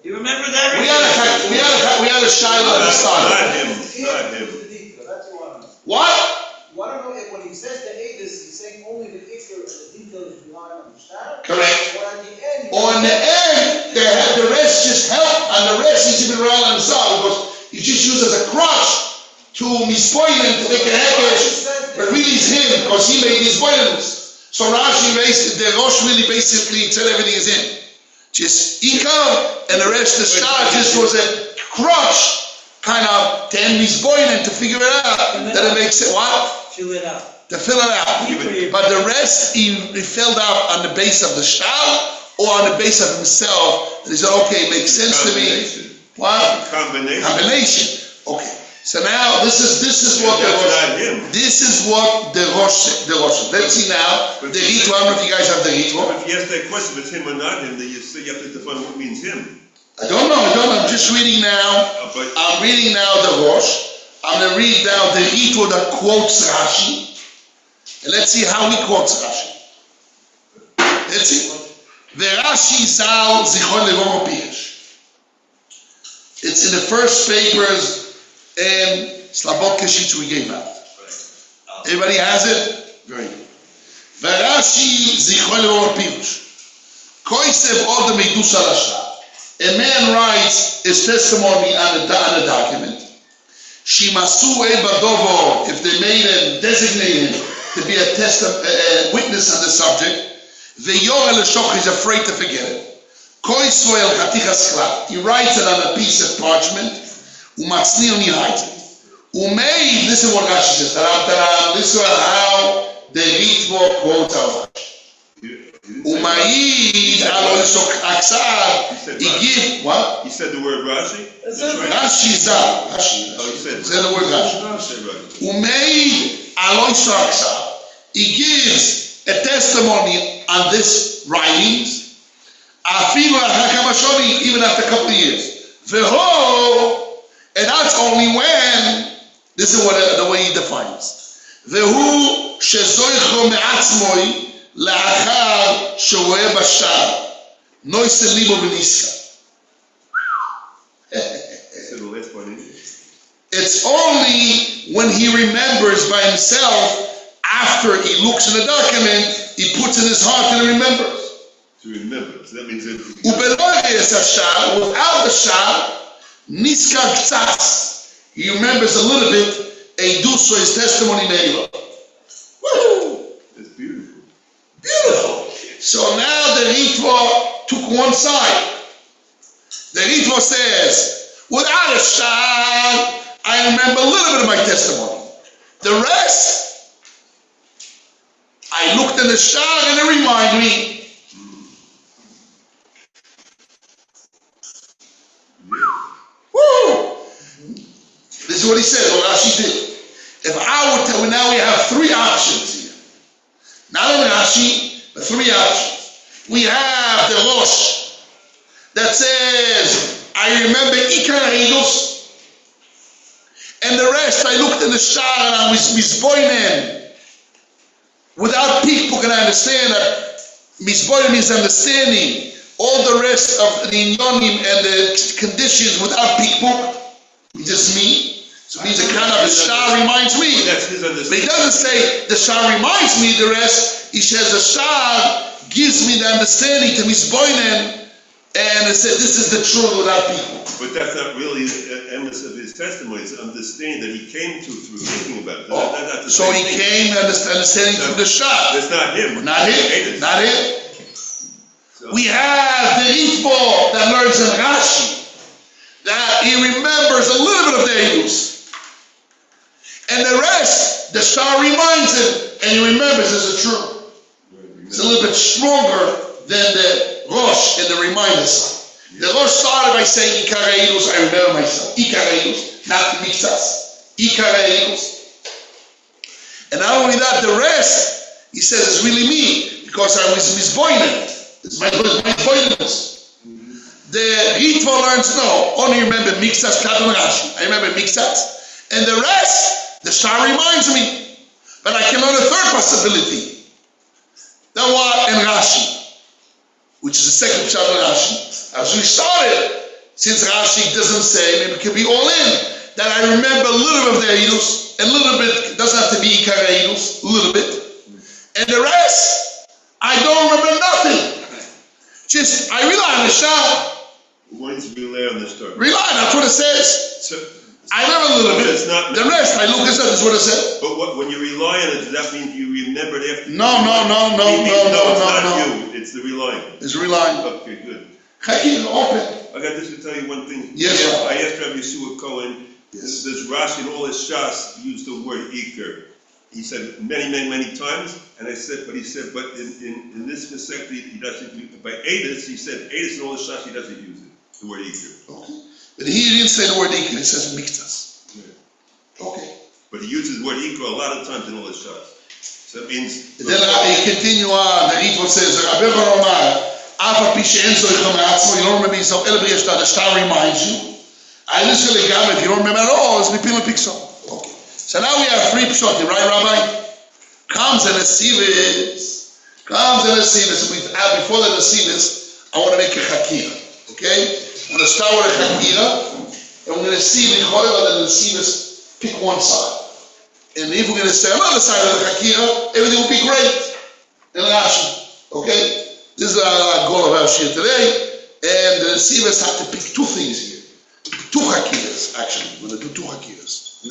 You remember that?
We had a shiloh at the start.
Not him.
What?
You want to know if when he says the Aedis, he's saying only the Iker and the detail is relying on the star?
Correct.
Or at the end?
Or in the end, the rest just help, and the rest he's even relying on himself because he's just used as a crutch to mispoilen, to make a hekesh, but really it's him because he made his poilens. So Rashi the Rosh really basically said everything is him. Just Ikar, and the rest of the star just was a crutch, kind of, to end mispoilen, to figure it out, that it makes it what?
Fill it out.
To fill it out. But the rest he filled out on the base of the star or on the base of himself. And he said, okay, it makes sense to me. What? Combination. Okay. So now this is what the Rosh said. Let's see now the Ritva. I don't know if you guys have the Ritva.
If you ask that question, if it's him or not him, then you have to define what means him.
I don't know. I'm just reading now. I'm reading now the Rosh. I'm going to read now the Ritva that quotes Rashi. And let's see how he quotes Rashi. Let's see. V'Rashi Zal Zichron Levomo Pirish. It's in the first papers and Slabot Keshitz we gave out. Everybody has it? Very good. V'Rashi Zichron Levomo Pirish. Koisev Odem Eidus Arasha. A man writes his testimony on a document. Shimasu Ebadovo, if they made him, designate him to be a witness on the subject. Ve'yor el shoch is afraid to forget it. Koiso el chatichas klal. He writes it on a piece of parchment. Umatznion he hides it. Umei, listen what Rashi says. Listen how the Ritva quotes our Rashi. Umayid alo shok aksad. He give what?
He said the word Rashi.
Rashi zal. Rashi.
Oh, he said
the word Rashi. Umayid alo shok aksad. He gives a testimony on this writings, even after a couple of years. And that's only when, this is what the way he defines. It's only when he remembers by himself. After he looks in the document, he puts in his heart and remembers.
To remember. So that means that
without the shah, niska ktsas. He remembers a little bit. Eiduso, his testimony made. Woo!
That's beautiful.
Beautiful. So now the Ritva took one side. The Ritva says, without a shah, I remember a little bit of my testimony. The rest, I looked in the shah and it reminded me. Woo! This is what he said, what Rashi did. If I would tell, now we have three options here. Not only Rashi, but three options. We have the Rosh that says, I remember Ikar Eagles, and the rest I looked in the Shah and I was misboinen. Without people can I understand that misboinen means understanding. All the rest of the inyonim and the conditions without people, just me. So it means a kind of the Shah reminds me. But he doesn't say the Shah reminds me the rest. He says the Shah gives me the understanding to misboinen, and it says this is the truth without people.
But that's not really the emphasis of his testimony. It's understanding that he came to through thinking about it.
So he came understanding through the Shah.
It's not him.
Not him. Not him. We have the Ritva that learns in Rashi that he remembers a little bit of the Eidus. And the rest, the Shah reminds him, and he remembers as a truth. It's a little bit stronger than the Rosh in the reminder side. The Rosh started by saying, Ikar Eidus, I remember myself. Ikar Eidus, not the Mitzvahs. Ikar Eidus. And not only that, the rest, he says, it's really me, because I was misboined. It's my boinedness. The Ritva learns, no, only remember Mitzvahs, Kadon Rashi. I remember Mitzvahs. And the rest, the Shah reminds me. But I can learn a third possibility. Then what in Rashi? Which is the second pshat in Rashi. As we started, since Rashi doesn't say, maybe it could be all in, that I remember a little bit of the Eidus, a little bit, it doesn't have to be Ikar Eidus, a little bit. And the rest, I don't remember nothing. Just, I rely on the Shah.
Once rely on the Shah.
Rely, that's what it says.
So,
I remember a little bit. The rest, I look at it, that's what it said.
But when you rely on it, does that mean you remembered after?
No.
It's not you, it's the relying.
It's relying.
Okay, good.
Open.
I got this to tell you one thing.
Yes, sir.
I asked Rabbi Yeshua Cohen, this Rashi and all his Shas used the word Iker. He said many times, and I said, but he said, but in this Masechta he doesn't use it. By Edis, he said Edis and all his Shas he doesn't use it, the word Iker.
Okay. But he didn't say the word Iker, he says Miktas.
Yeah.
Okay.
But he uses the word Iker a lot of times in all his Shas. So it means...
Then he continue on, the Ritva says, Rabbi Baromar, Afa Pisha Enzo Yichom you don't remember yourself, the Shah reminds you. I listen to the Gam, if you don't remember at all, it's Mipil Pixel. Okay. So now we have three pshatim, right, Rabbi? Comes and a Sivis. Before the Sivis, I want to make a Chakira. Okay? I'm going to start with a Chakira, and we're going to see the Choyra and the Sivis pick one side. And if we're going to say another side of the Chakira, everything will be great. In Rashi. Okay? This is our goal of our shir today. And the Sivis have to pick two things here. Two Chakiras, actually. We're going to do two Chakiras.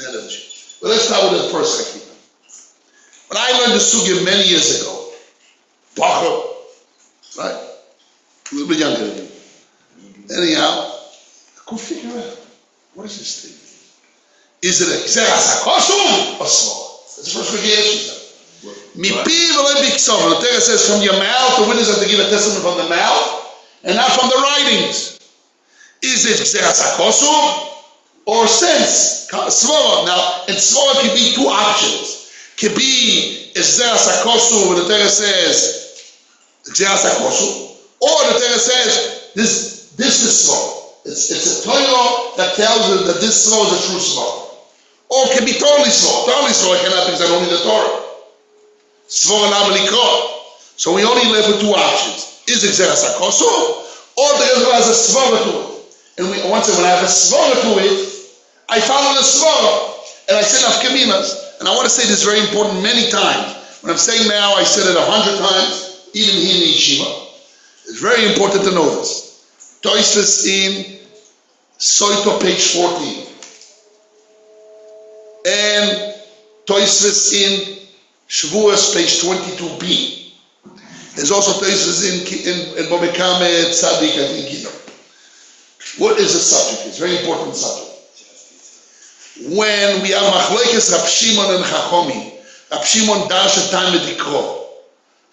But let's start with the first Chakira. When I learned the Sugya many years ago, Bacher, right? A little bit younger than me. Anyhow, I couldn't figure out, what is this thing? Is it a Xeras HaKosum or Svor? That's the first Chakira she said. Mipi v'lei biksom. The Torah says from your mouth, the witness has to give a testimony from the mouth and not from the writings. Is it Xeras HaKosum or sense? Svor. Now, in Svor it can be two options. Could be Xeras HaKosum, where the Torah says Xeras HaKosum, or the Torah says this is Svor. It's a Torah that tells you that this Svor is a true Svor. Or it can be totally Svor. Totally Svor cannot be because only the Torah. Svor and Likro. So we only live with two options. Is it Xeras HaKosum, or the Torah has a Svor to it. And once when I have a Svor to it, I follow the Svor and I say Nafkaminas. And I want to say this very important many times. When I'm saying now, I said it 100 times, even here in the Yeshiva. It's very important to know this. Toisves in Soito, page 14. And Toisves in Shavuos, page 22b. There's also places in Bomekame Tzadik, I think, you know. What is the subject? It's a very important subject. When we have Machlokes Rab Shimon and Chachomim, Rab Shimon dash a time with Dikro.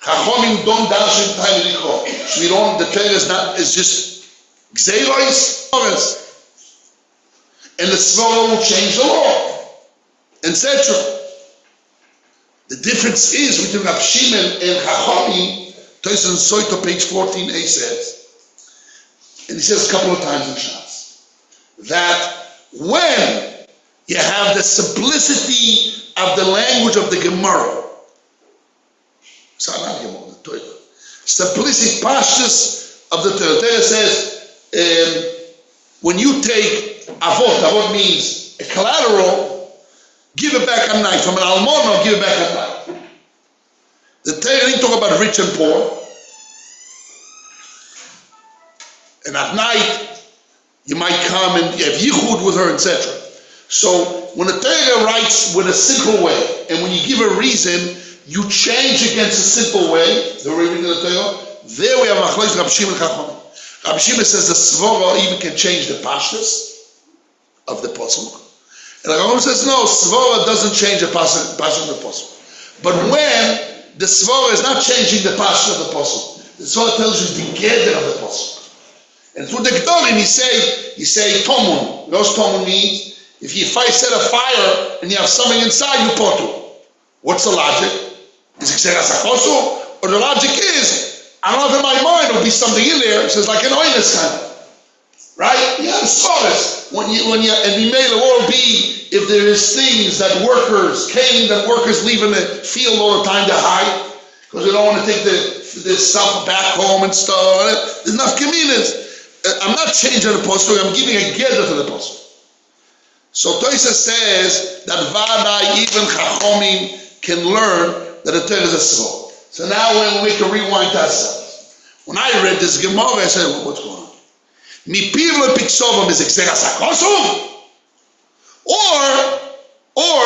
Chachomim don't dash a time with Dikro. So we don't, the Torah is not, it's just Gzeiros, and the Svara will change the law, etc. The difference is between Rab Shimon and Chachomim. Toys in Soito, page 14a says, and he says a couple of times in Shas, that when you have the simplicity of the language of the Gemara, sorry, not Gemara, the Torah, simplicity, pashtus of the Torah. The Torah says, when you take avot means a collateral, give it back at night. From an almona, give it back at night. The Torah didn't talk about rich and poor. And at night, you might come and you have yichud with her, etc. So when the Torah writes with a simple way, and when you give a reason, you change against a simple way, the way we read the Torah, there we have Machlokes Rab Shimon and Chachomim. Rab Shimon says the Svara even can change the pashtus of the pasuk. And Chachomim says no, Svara doesn't change the pashtus of the pasuk. But when the Svara is not changing the pashtus of the pasuk, the Svara tells you the gather of the pasuk. And through the Gdolim, you say Tomun. Those Tomun means if you set a fire and you have something inside, you potu. What's the logic? Is it Xeras HaKosu? Or the logic is, I don't have in my mind, there'll be something in there. It says like an oinus kind of. Right? You have Svaras. And we made it all be if there is things that workers leave in the field all the time to hide because they don't want to take the stuff back home and stuff. There's enough communities. I'm not changing the pasuk, I'm giving a gather to the pasuk. So Toisa says that Vada, even Chachomim, can learn that the Torah is a soul. So now when we can rewind to ourselves. When I read this Gemara, I said, well, what's going on? Mi piv le piksovim is Xeras HaKosu? Or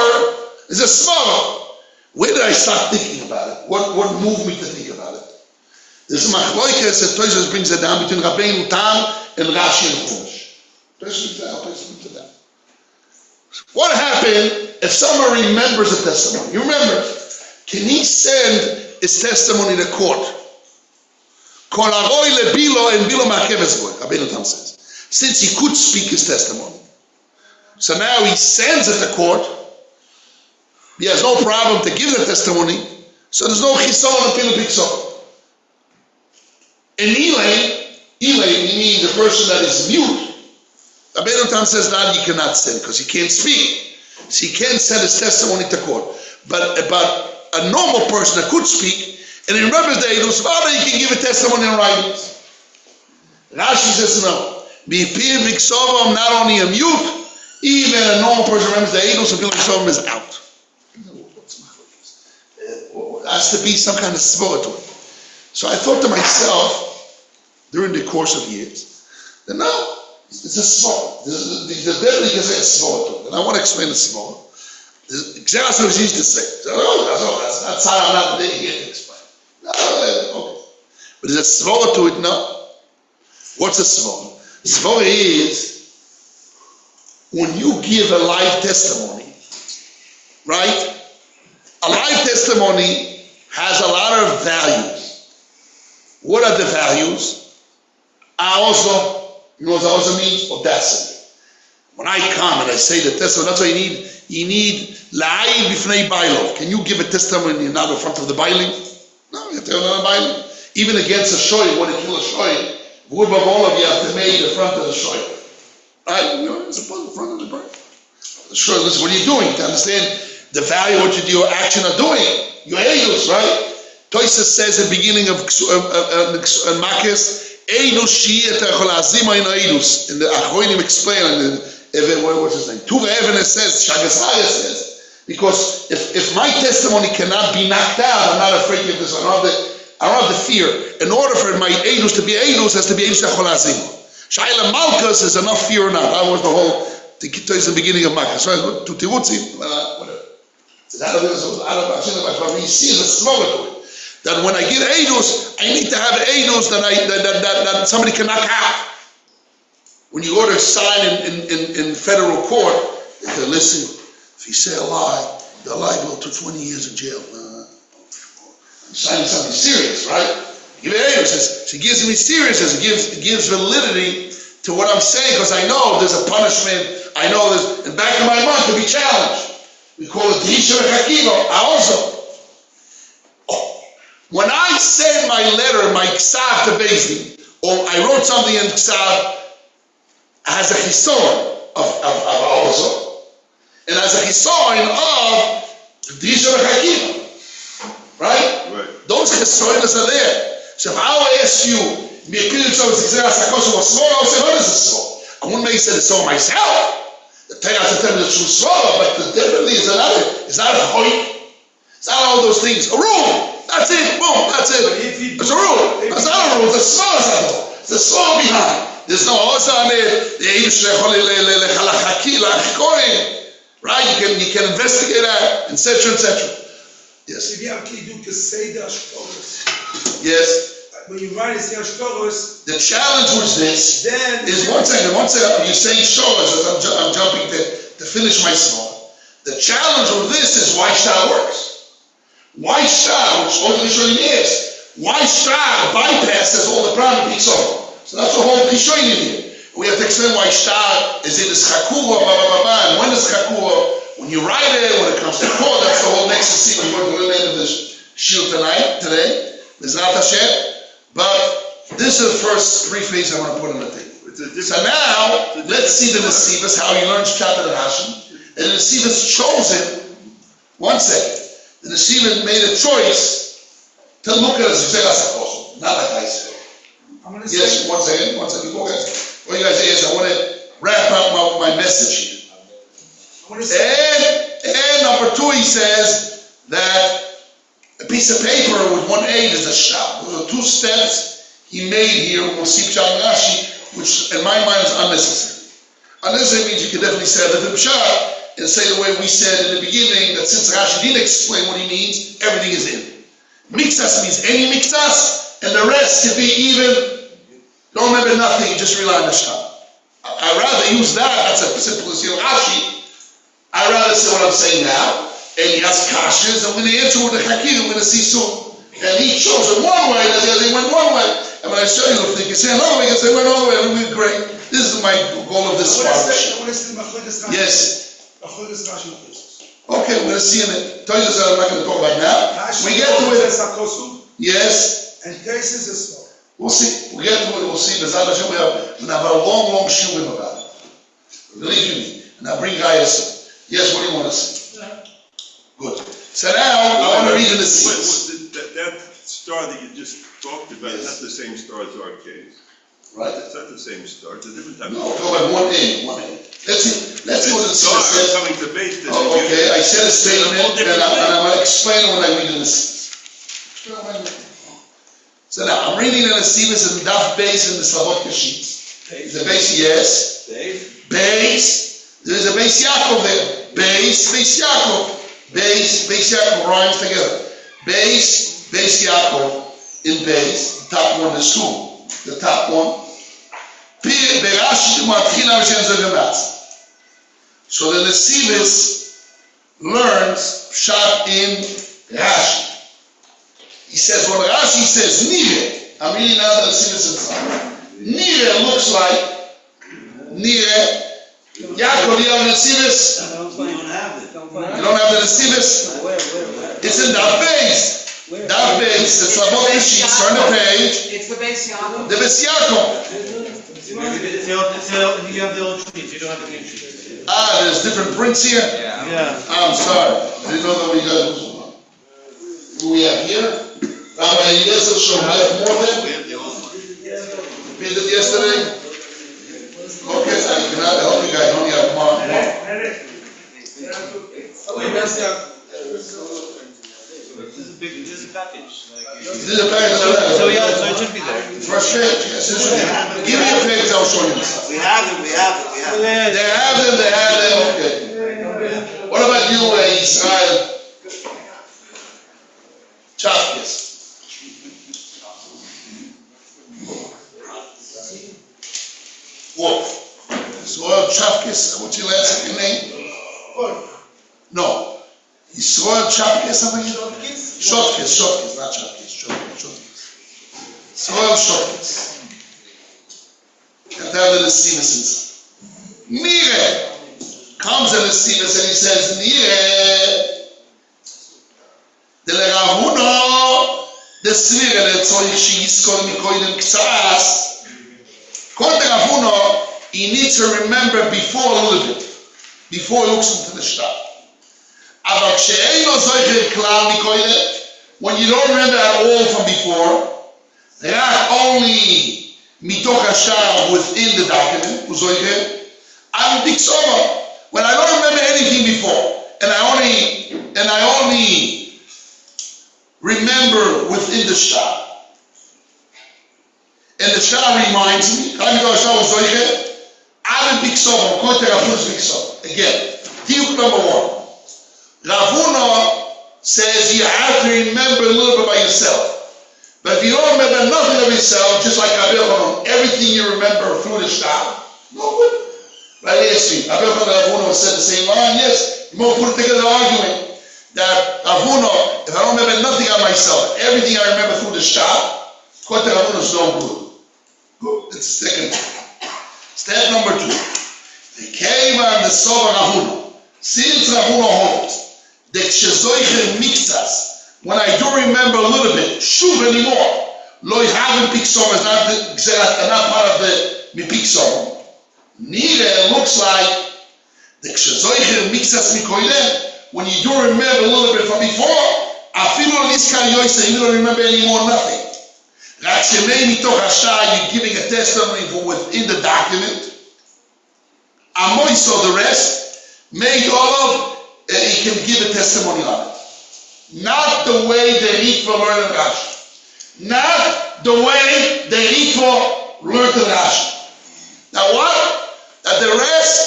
is a svara? Where did I start thinking about it? What moved me to think about it? This is Machlokes that Toysas brings it down between Rabbeinu Tam and Rashi and Chumash. Toysas brings it down. What happened if someone remembers a testimony? You remember? Can he send his testimony to court? Kol aroi lebilo and bilo ma'akeves goy. Rabbeinu Tam says, since he could speak his testimony, so now he sends it to court. He has no problem to give the testimony, so there's no chisaron and pilu pikso. And Elaine means the person that is mute. Rabbeinu Tam says that he cannot send because he can't speak. So he can't send his testimony to court. But a normal person that could speak, and he remembers the Eidus, father, he can give a testimony in writing. Rashi says no. I'm not only a mute, even a normal person remembers the Eidus, and Pilu is out. There has to be some kind of sport to it. So I thought to myself, during the course of years, that no, it's a svara. The Bible can say a svara to it. And I want to explain the svara. Xeras was used to say, that's how I'm not here to explain. No, okay. But is a svara to it? No. What's a svara? Svara is when you give a live testimony, right? A live testimony has a lot of values. What are the values? Also, you know what also means? Audacity. When I come and I say the testimony, that's what you need la'ayin b'fnei bailo. Can you give a testimony not in front of the bailing? No, you have to have a bailing. Even against a shoy, you want to kill a shoy, you have to make in front of the shoy. Right? You know, it's a in front of the bird. Sure, listen, what are you doing? To understand the value of what your action are doing. Your eidus, right? Toisa says at the beginning of Makis, Eidus shiyet echolazima in eidus. And the Achronim explain, what's his name? Tura Even says, Shagasaya says, because if my testimony cannot be knocked out, I'm not afraid of this. I don't have the fear. In order for my eidus to be eidus, has to be eidus echolazima. Shaila Malkus is enough fear or not. That was the whole. The Toisa beginning of Makis. So to Tirutzim, whatever. He sees a smaller to it. that when I give edus, I need to have edus that somebody can knock out. When you go to sign in federal court, they say, listen, if you say a lie, you're liable to 20 years in jail. I'm signing something serious, right? Give edus. She gives me seriousness. It gives validity to what I'm saying, because I know there's a punishment. I know there's, in the back of my mind, to be challenged. We call it Diaspora Yeshiva. Also, when I said my letter, my ksav to Bezdin, or I wrote something in ksav, as a chisoron of also, and as a chisoron of Diaspora Yeshiva, right? Those chisoros are there. So if I will ask you, I wouldn't make it so myself. The Torah is the true swallow, but the differently is another. It's not a hoik. It's not all those things. A rule. That's it. Boom. That's it. It's a rule. It's not a rule. It's a small sample. It's a small behind. There's no osame. Right? You can investigate that, etc., etc. Yes. Yes.
When you write it,
the challenge was this. Is one second. You're saying shores. I'm jumping to finish my song. The challenge with this is why star works. Why star, which all the Rishonim is, why star bypasses all the problem peaks over. So that's the whole Rishonim here. We have to explain why star is in the schakura, and when is schakura, when you write it, when it comes to court, that's the whole next to see when we're going to end of this shield today. There's not Hashem. But this is the first three phases I want to put on the table. So now, let's see the Nesivas, how he learns Pshat and Rashi. And the Nesivas chosen, one second, the Nesivas made a choice to look at his Zeras HaKosov, not like I said. Yes, one second. Go guys. What you guys say is, I want to wrap up my message here. And number two, he says that a piece of paper with one aid is a shot. Those are two steps he made here. We'll see Pshat and Rashi, which in my mind is unnecessary. Unnecessary means you can definitely say a different Pshat and say the way we said in the beginning, that since Rashi didn't explain what he means, everything is in. Mixas means any mixas, and the rest can be even, don't remember nothing, just rely on the Shah. I'd rather use that, that's a simple as Rashi. I'd rather say what I'm saying now. And he has kashas, and when they answer with the Hakim, we're going to see soon. And he shows it one way, and they went one way. And when I show you, if they can say another way, because they went another way, it will be great. This is my goal of this partnership. Yes. Okay, we're going to see in it. Tell you this, I'm not going to talk about now. We get to it. Yes.
And cases is small.
We'll see. We'll get to it. We'll see. We're going to have a long shuvim about it. Believe me. And I'll bring guys. Yes, what do you want to see? Good. So now, I want to read in the seats.
That star that you just talked about is not the same star as our case.
Right.
It's not the same star. It's a different type
No,
of
talk about one A. Let's see what the
star
says.
coming to base.
Okay, I said a statement, and I'm going to explain it when I read in the seats. So now, I'm reading in the seats in Daf base in the Slavotka sheets. The base, yes. Base. There's a base Yaakov there. Base Yaakov. Base Yaakov rhymes together. Base Yaakov in base. The top one is two. The top one. So the Nesivos learns Pshat in Rashi. He says, when Rashi says Nire, I'm reading now the Nesivos inside. Nire looks like Nire. Yaakov, you have Nesivos?
We don't have it.
You don't have the Nesivos? It's in that base. That base, the Slavotka sheets, turn the page.
It's the base Yaakov.
The base Yaakov.
You have the old sheets, you don't have the new sheets.
There's different prints here?
Yeah.
I'm sorry. I didn't know that we got who we have here. Rabbi Eliezer, so we have more than?
We have the old one.
We did yesterday? Okay, I cannot help you guys, only have more.
This is a package.
This is a package.
So yeah, so it should be there.
First page, yes, it should be. Give me a page, I'll show you this.
We have them.
They have them, okay. What about you, Israel? Chafkis. Wolf. Yisrael Chapkis, what's your last second name? No. Yisrael Chapkis, how many? Shotkis, not Chapkis, Shotkis. Yisrael Shotkis. Got that little Stevenson. Nire comes in the Stevenson and he says, Nire. Delegavuno, the Svira, the Tzoich Shiskol Mikoidim Ktsas. Delegavuno, he needs to remember before a little bit, before he looks into the shtar. Aber Ksheino Zoicher Klal Mikoidim, when you don't remember at all from before, Rach only Mitoch Hashar within the document, Uzoicher, I'm Big Soma. When I don't remember anything before, and I only remember within the shtar. And the shtar reminds me, again, Diuk number 1. Ravuna says you have to remember a little bit by yourself. But if you don't remember nothing of yourself, just like Abel, everything you remember through the shtar, no good. Right here, see, Abel and Ravuna said the same line, yes, you won't put together an argument. That Avuno, if I don't remember nothing on myself, everything I remember through the shop, Kote Avuno is no good. Good. That's the second step. Step number 2. The Keva and the Sober Avuno. Since Avuno holds, the Kshezoicher Mixas, when I do remember a little bit, Shuv anymore, Loi Haven Pixom is not part of the Mipixom. Neither it looks like the Kshezoicher Mixas Mikoilem. When you do remember a little bit from before, you don't remember anymore nothing. You're giving a testimony from within the document. Amoy saw the rest, made all of, he can give a testimony on it. Not the way they read for learning Rashi. Not the way they read for learning Rashi. Now what? That the rest,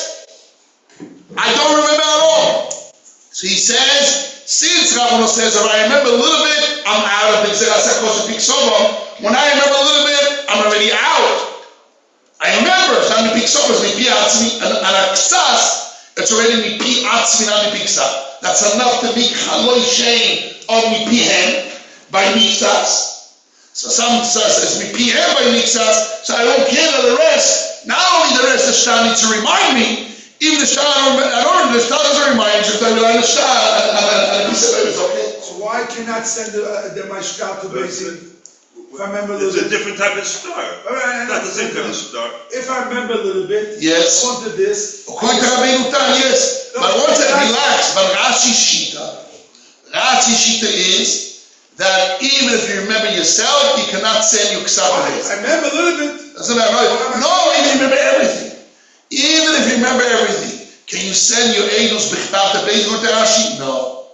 I don't remember at all. So he says, since Ravuna says, if I remember a little bit, I'm out of the Xerasakos Big Sobom. When I remember a little bit, I'm already out. I remember, it's not Big Sobom, it's Pi Atzmi, and Aksas, it's already Pi Atzmi, not Pixar. That's enough to make Haloi Shane of Mipihem by Mixas. So some says it's Mipihem by Mixas, so I don't care that the rest, not only the rest, the Shah needs to remind me. Even the shah, the shah doesn't remind you, but the shah, and a piece of it is okay.
So why cannot send the mashkal to Beis? If I remember a little
It's a
bit.
different type of star. Not the same type of star.
If I remember a little bit,
yes.
According to this.
According to Rabbeinu Tam, yes. But once I relax, but Rashi Shita is that even if you remember yourself, you cannot send you Ksav.
I remember a little bit.
Doesn't matter. No, even if you remember everything. Even if you remember everything, can you send your angels b'chtav to Beis Gor Rashi? No.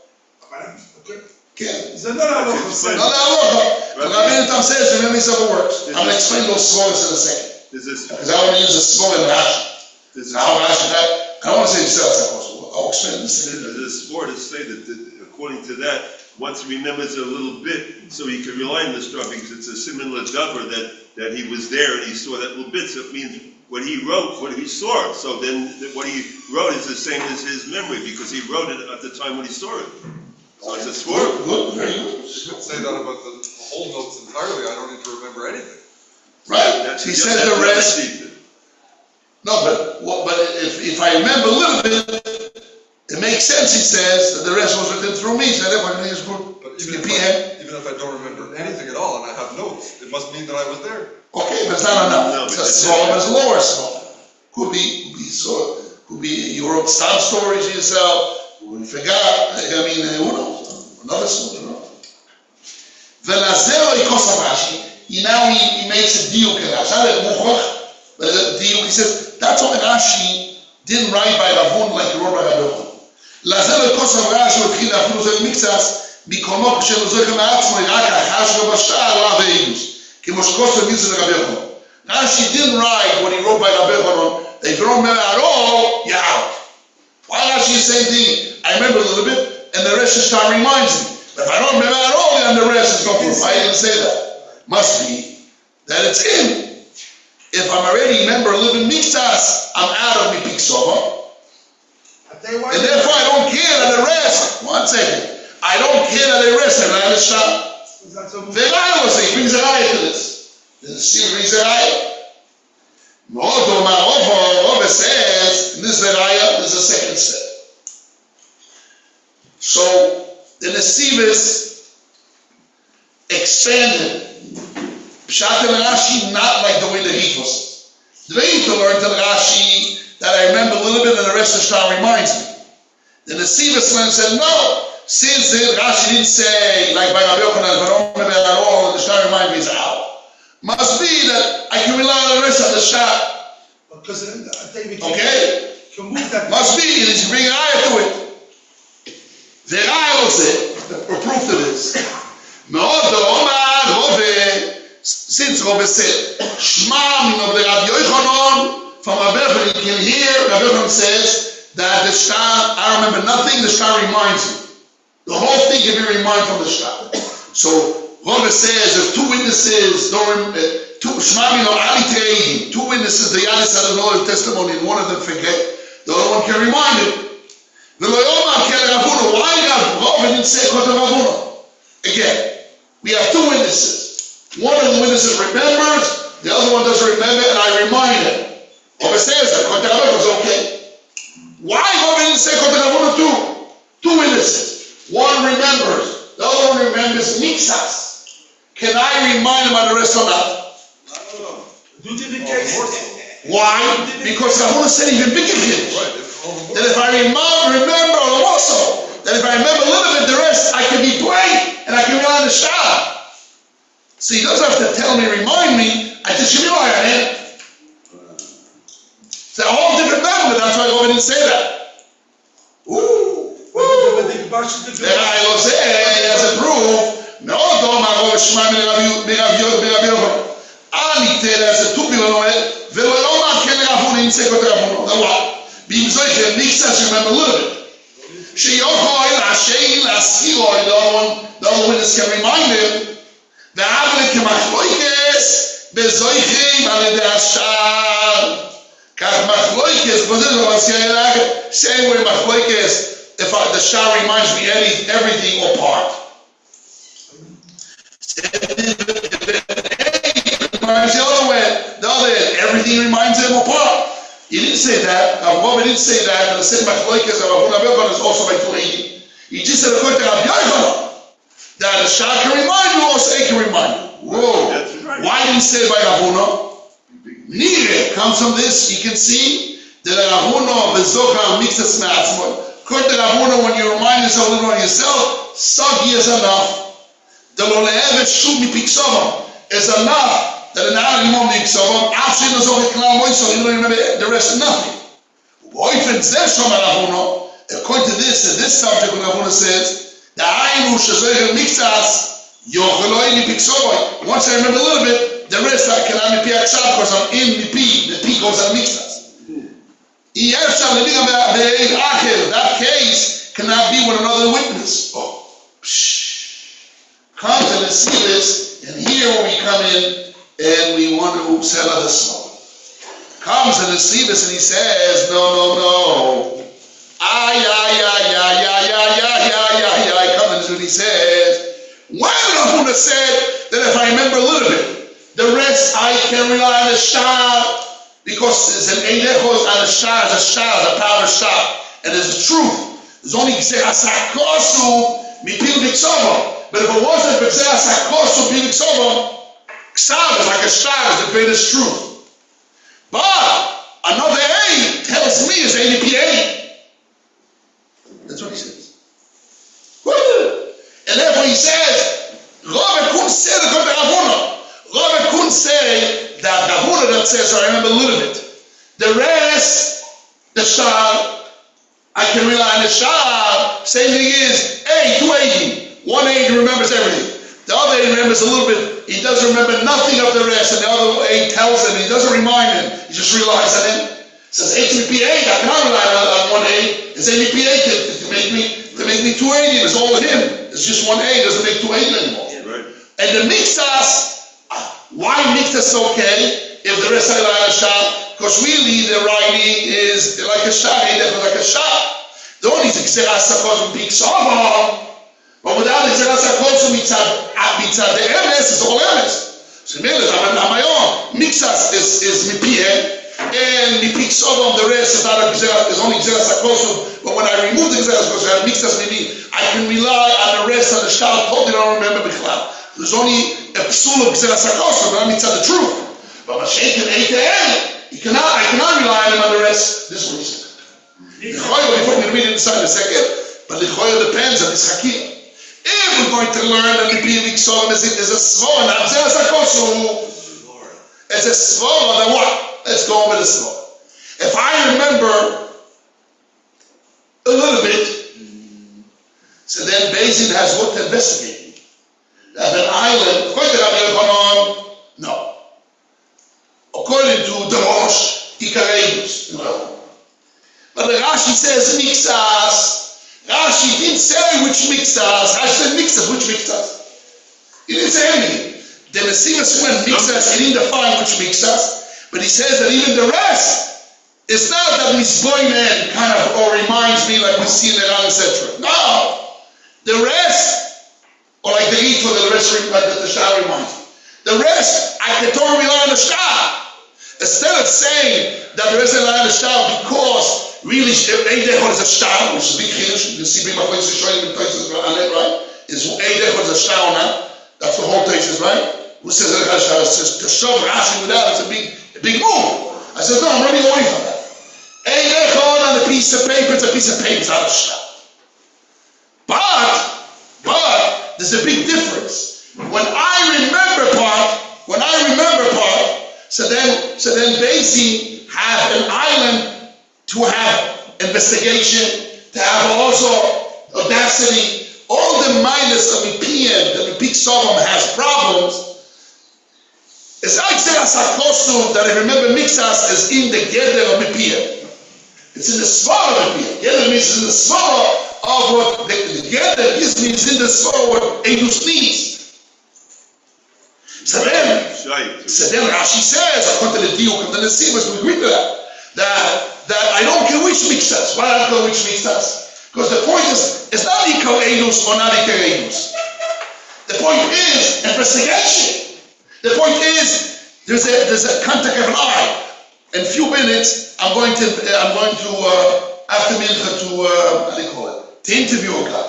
Okay.
Can't.
It's another halacha.
Another halacha. Rabbeinu Tam says, remember his other works. I'm going to explain those svogas in a second. Because I want to use a svog in Rashi. How Rashi that? I don't want to say himself. I'll explain in a second.
There's a sport to say that according to that, once he remembers a little bit, so he can rely on the star because it's a similar davar that he was there and he saw that little bit. So it means what he wrote, what he saw. So then what he wrote is the same as his memory because he wrote it at the time when he saw it. So it's a sport.
Good, very good.
You could say that about the whole notes entirely. I don't need to remember anything.
Right. He says the rest. No, but if I remember a little bit, it makes sense. He says that the rest was written through me. So everybody is good.
But even if I don't remember anything at all and I have notes, it must mean that I was there.
Okay, but it's not enough. No, it's a small, it's a lower small. Could be you wrote some stories yourself. You forgot. I mean, who knows? Another small, you know. Velazero ikosav Rashi. Now he makes a deal with Rashi. He says that's why Rashi didn't write by Ravun like he wrote by Ravun. Lazero ikosav Rashi utchil afילו זה מיקצס מקומו כשהוא זוכר מעצמו רק אחר שלו בשער לא ואיגוס. Rashi didn't write what he wrote by Rabbi Yochanan. If you don't remember at all, you're out. Why Rashi is the same thing? I remember a little bit, and the rest of the time reminds me. But if I don't remember at all, then the rest is going to. I didn't say that. Must be that it's him. If I'm already a member living Mixas, I'm out of mi Piksova. And therefore I don't care that the rest, one second, I don't care that the rest, I'm not a shop. The guy will say, brings a riot to this. The Nesiva brings a riot. Moto Ma'ovo says, in this Veraya, there's a second step. So, the Nesivas expanded. Pshat el Rashi, not like the way that he was. The way to learn to Rashi, that I remember a little bit and the rest of the Shah reminds me. The Nesivas learned and said, no, since Rashi didn't say, like by Rabbi Yochanan, if I don't remember at all, the Shah reminds me is out. Must be that I can rely on the rest of the Shah. Okay? Must be, and you bring an ayah to it. The ayah will say, or proof to this. Since Rabbi said, Shema min of the Rabbi Yochanan, from Rabbi Yochanan you can hear, Rabbi Yochanan says that the Shah, I remember nothing, the Shah reminds me. The whole thing can be reminded from the Shah. So, Rabbi says, if two witnesses, Shema min of Ali Te'edim, two witnesses, the Yanis had another testimony, and one of them forget, the other one can remind him. Why Rabbi didn't say Kotel Ravuna? Again, we have two witnesses. One of the witnesses remembers, the other one doesn't remember, and I remind him. Rabbi says that Kotel Ravuna is okay. Why Rabbi didn't say Kotel Ravuna too? Two witnesses. One remembers, the other one remembers Mixas. Can I remind him of the rest or not? Why? Because Ravuna said even bigger things. That if I remember also, that if I remember a little bit, the rest I can be praying and I can rely on the Shah. So he doesn't have to tell me, remind me, I just should rely on him. It's a whole different level, but that's why I didn't say that. Ooh. Then I will say, as a proof, no, don't I go Shema אני תראה, זה טובי ולומד, ולא יאמר כן לרבונה, אם זה כותב רבונה, זה וואו. ואם זו יקרה, נקצת שממר little bit. שיוכל רשאי להזכיר לו, the other witness can remind him, ועבל כמחלוקס, בזויכים על ידי השאר. כך מחלוקס, בזה לא מזכיר אלא, same way מחלוקס, if the Shah reminds me everything or part. Reminds the other way, everything reminds him apart. He didn't say that. Rabbi didn't say that. And the same machlokes of Rabbi Yochanan is also by Tureim. He just said according to Rabbi Yochanan that the Shah can remind you, also he can remind you. Whoa! Right. Why didn't he say it by Ravuna? Nire comes from this. You can see that Ravuna v'zochar mixes ma'atzmot. According to Ravuna, when you remind yourself a little on yourself, sagi is enough. The lole'evet shub mipiksova is enough. That an animal makes of him, outside of the clown voice, so you don't remember the rest of nothing. According to this subject, when Ravuna says, the Ainu Shazoyer Mixas, Yocheloi Nipixoi. Once I remember a little bit, the rest I cannot be Akshab because I'm in Nipi. The P goes on Mixas. That case cannot be with another witness. Oh, come to see this, and here when we come in, and we want to sell other smoke. Comes and see this and he says, no. Comes and he says, when Ravuna said that if I remember a little bit, the rest I can rely on the Shah, because it's an Eidechos and a Shah is a power Shah, and there's a truth. There's only Gzehasakosu Mipil Bixova. But if it wasn't Gzehasakosu Mipil Bixova, Ksav is like a Shah, is the greatest truth. But another A tells me is ADPA. That's what he says. And therefore he says, Rabbi couldn't say the God of Ravuna. Rabbi couldn't say that Ravuna that says, I remember a little bit. The rest, the Shah, I can rely on the Shah. Same thing is A, 280. 180 remembers everything. The other A remembers a little bit. He doesn't remember nothing of the rest, and the other A tells him. He doesn't remind him. He just relies on him. Says 8 8, I can't rely on 1A. It's 8 to make me 280. It's all him. It's just 1A. It doesn't make 280 anymore.
Right.
And the Mixas, why Mixas okay? if the rest of the shah, because really the writing is like a shah, like a shah. The only Xeras HaKosum big Sava, but without Xeras HaKosum mitzad the emes, it's all emes. So I'm on my own. Mixas is mipien, and mipik Sava, the rest is not a Xeras, is only Xeras HaKosum. But when I remove the Xeras HaKosum, I mixas maybe, I can rely on the rest of the shah. Totally don't remember Bichlal. There's only a psul of Xeras HaKosum, but I'm mitzad the truth. But Mashiach and I cannot rely on him on the rest. This one is. Before we read it inside a second, but the Choya depends on this Hakim. If we're going to learn that the Big Sodom is a svor, not Xeras HaKosum, it's a svor, then what? Let's go over the svor. If I remember a little bit, so then Bezin has looked at investigating. That an island, according to Rabbi Yochanan, no. According to the Rosh, Ikareidus, no. But the Rashi says mixas. Rashi didn't say which mixas. Rashi said mixas. Which mixas? He didn't say anything. The Messias went mixas. He didn't define which mixas. But he says that even the rest, it's not that misboinen kind of or reminds me like we see in Iran, etc. No, the rest, or like the eat for the rest, like the Shah reminds me. The rest, I can totally rely on the Shah. Instead of saying that the rest of the Shah because really, Eidechot is a shtar, which is a big chiddush. You see, Bima Choyz Rishonim and Toyz on it, right? Is Eidechot is a shtar or not? That's the whole Toyz, right? Who says that a shtar? It says to shove Rashi without it's a big move. I said, no, I'm running away from that. Eidechot on a piece of paper, it's a piece of paper, it's not a shtar. But there's a big difference. When I remember part, so then Beisi have an island to have investigation, to have also audacity, all the minus of Mipian, the Mipik Sodom has problems. It's like Xeras HaKosum that I remember Mixas is in the Geder of Mipian. It's in the Svara of Mipian. Geder means in the Svara of what the Geder is means in the Svara of what Eidus needs. So then Rashi says, according to the Diuk of the Nesivas, we agree to that I don't care which mixas. Why I don't care which mixas? Because the point is, it's not Ikar Eidus or not Ikar Eidus. The point is investigation. The point is there's a contact of an eye. In a few minutes, I'm going to after mincha to how do you call it? To interview a guy.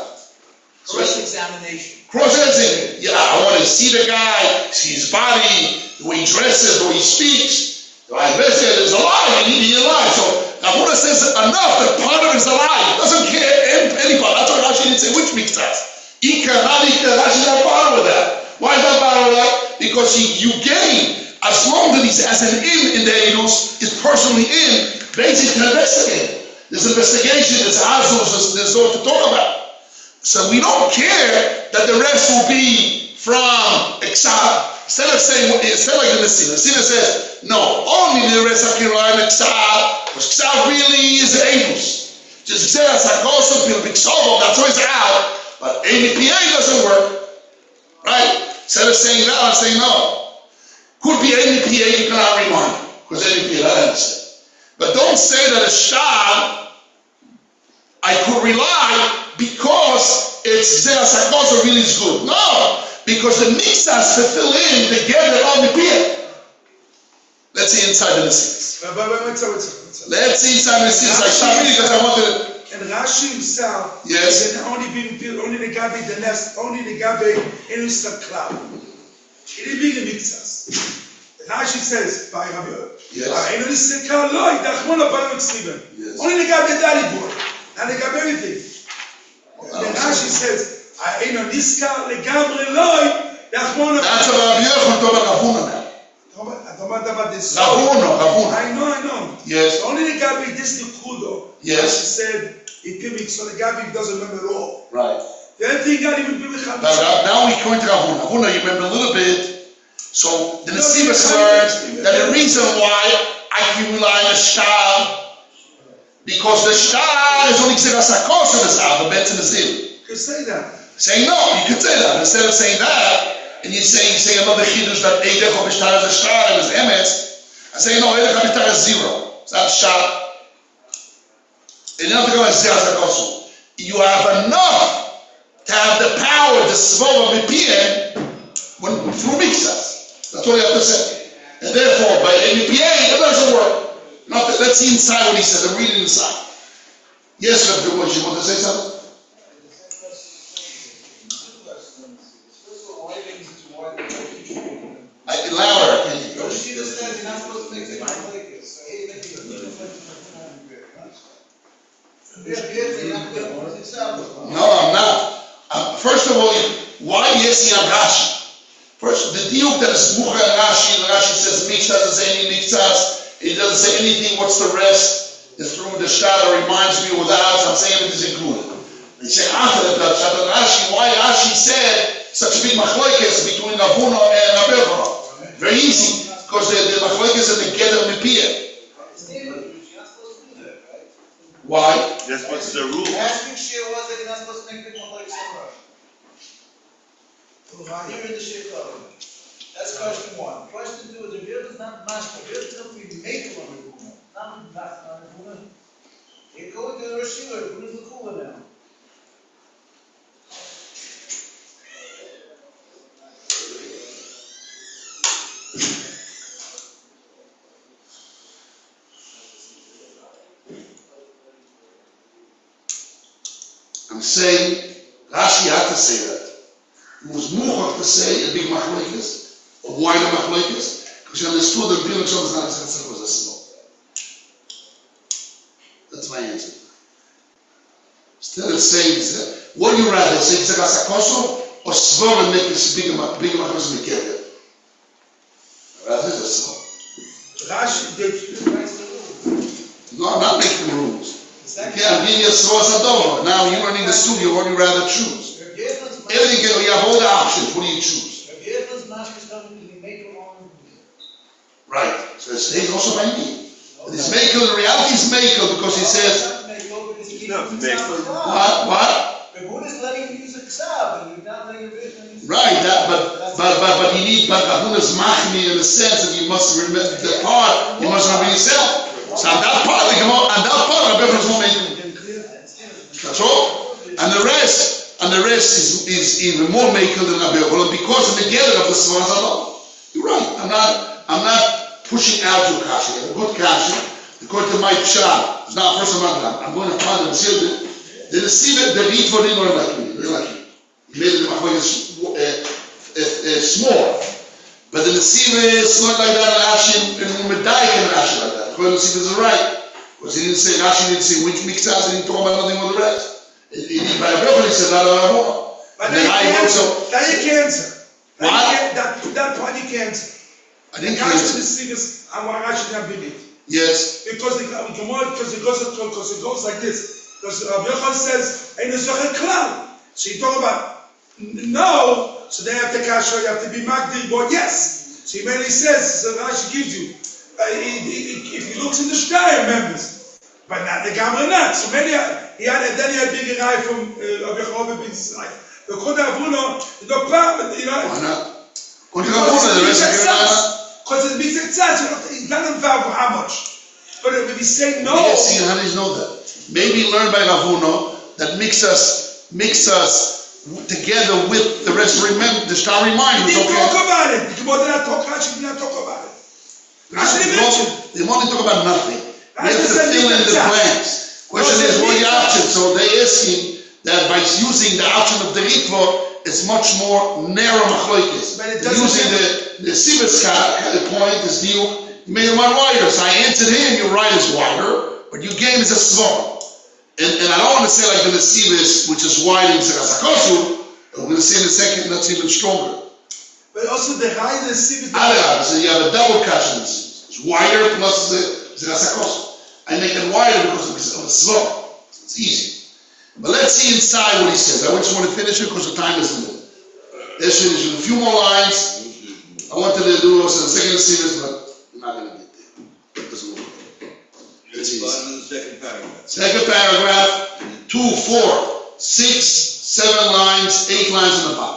Cross-examination.
Cross-examination. Yeah, I want to see the guy, see his body, the way he dresses, the way he speaks. The way he dresses, there's a lie, he lies. So Ravuna says enough that part of it is a lie. He doesn't care any part. That's why Rashi didn't say which mixas. Ika, not Ika, Rashi's not bothered with that. Why is that bothered with that? Because you gain, as long as he's as an in the Eidus, is personally in, basically can investigate. There's investigation, there's azus, there's all to talk about. So we don't care that the rest will be from Eksav. Instead like the Nesina says, no, only the rest I can rely on Eksav, because Eksav really is the Eidus. Just Xeras HaKosum, Pil Biksovo, that's always out, but APA doesn't work. Right? Instead of saying that, I'm saying no. Could be APA, you cannot remind, because APA, I understand. But don't say that a Shah, I could rely because it's Xeras HaKosum really is good. No, because the mixas to fill in the gather of the beer. Let's see inside the Nesivos. Let's see inside the Nesivos. I stop reading because I wanted to.
And Rashi himself,
yes,
only the Gabi the nest, only the Gabi in the cloud. It didn't mean the mixas. Rashi says, by Rabbi,
yes,
only the Gabi Dali boy, and the Gabi everything. And Rashi says, I ain't on this car, the Gabi Loi, that's one of
that's about Ravuna now.
I don't about this.
Ravuna.
I know.
Yes.
Only the Gabi, this the Kudo.
Yes.
She said, it can be, so the Gabi doesn't remember at all.
Right.
The other thing God even be with
now we come into Ravuna. Ravuna, you remember a little bit. So the Nesivos learned that the reason why I can rely on the Shah, because the Shah is only Xeras HaKosum is out, the Betzin is in.
You can say that.
Say no, you can say that. Instead of saying that, and you say another chiddush that Eidechot B'Shtar is a Shah and is Emes, I say, no, Ela Kapitar is 0. It's not a shot. And then you have enough to have the power, the svova mipien, through mixas. That's what you have to say. And therefore, by MPA, it doesn't work. Let's see inside what he says. I'm reading inside. Yes, Rabbi Moshe, you want to say something? Louder, can you?
Yeshiva says you're not supposed to make it like this.
No, I'm not. First of all, why yes he Rashi? First, the diuk that is mucha Rashi, Rashi says mixtas, doesn't say any mixtas. It doesn't say anything. What's the rest? It's through the shada. Reminds me without. I'm saying it is included. They say after the shada Rashi, why Rashi said such a big machlokes between Avuna and Rabbi. Very easy, because the machlokes and the gather mipia. Why?
That's what's the rule.
Last week's share was that you're not supposed to make big machlokes somewhere. Here in the share covenant. That's question one. Question two is the real is not mashma. Real is not we make one with Avuna. Not Avuna. You're going to the Yeshiva. Who's the cooler now?
I'm saying, Rashi had to say that. He was much to say a big machlokes, a wider machlokes, because he understood that Bill is not a successful. That's my answer. Instead of saying, what do you rather say, Tzagasakoso, or Svor and make this big machlokes in the Keter? Rather than so.
Rashi did.
No, I'm not making rules. Okay, I'm giving you a source of Dover. Now you don't need a studio, what do you rather choose? Everything, you have all the options, what do you choose? Right, so it stays also by me. It's Makel, the reality is Makel because he says.
No, Makel.
What?
The Buddha is letting you use a ksab, and you're not letting your business.
Right, but you need, but Buddha's machmi in the sense that you must remember the part, you must remember yourself. So on that part, Rabbi was not making. That's all. And the rest is even more makel than Rabbi, because of the gather of the Svaras alone. You're right. I'm not pushing out your kasha. You have a good kasha. According to my pshat, it's not first of all. I'm going to find the children. The receiver, the read for dinner like me. They're like me. He made it small. But the receiver is not like that. Rashi and Medai can Rashi like that. The receiver is right. Because he didn't say, Rashi didn't say which mixas, he didn't talk about nothing with the rest. He by Rebbe, he said, not more.
But then you can't answer.
What?
That part you can't answer.
I didn't
answer.
answer.
The singers, and why Rashi didn't believe it.
Yes.
Because it goes like this. Because Rabbi Yochanan says, "Ein zocher klal." So you talk about no. So they have to kasha. You have to be magdi. But yes. So he mainly says, so Rashi gives you. If he looks in the sky, remembers. But not the gamma not. So maybe he had a bigger guy from Rabbi Yochanan being side. The Koda Avuno, the part, you know.
Why not? The rest of your
because it means it's not involved for how much. But if we say no.
Yes, see, how do you know that? Maybe learn by Ravuno that makes us together with the rest. Remember, the star reminders.
He didn't talk about it. The Gemara did not talk. Rashi did not talk about it. Rashi didn't mention.
They want to talk about nothing. We have to fill in the blanks. Question is, what are the options? So they asking that by using the option of the ritva, it's much more narrow machlokes. Using the Sivaska point is you made him wider. So I answered him, your right is wider, but your game is a small. And I don't want to say like the Nesivas, which is wide in Zerasakosu, I'm going to say in a second that's even stronger.
But also the high Nesivas.
So you have a double cash in Nesivas. It's wider plus the Zerasakosu. I make it wider because of the small. It's easy. But let's see inside what he says. I just want to finish it because the time is limited. Let's finish with a few more lines. I wanted to do also the second Nesivas, but I'm not going to get there. It doesn't work. It's easy.
Second paragraph.
Second paragraph, 2, 4, 6, 7 lines, 8 lines in the bottom.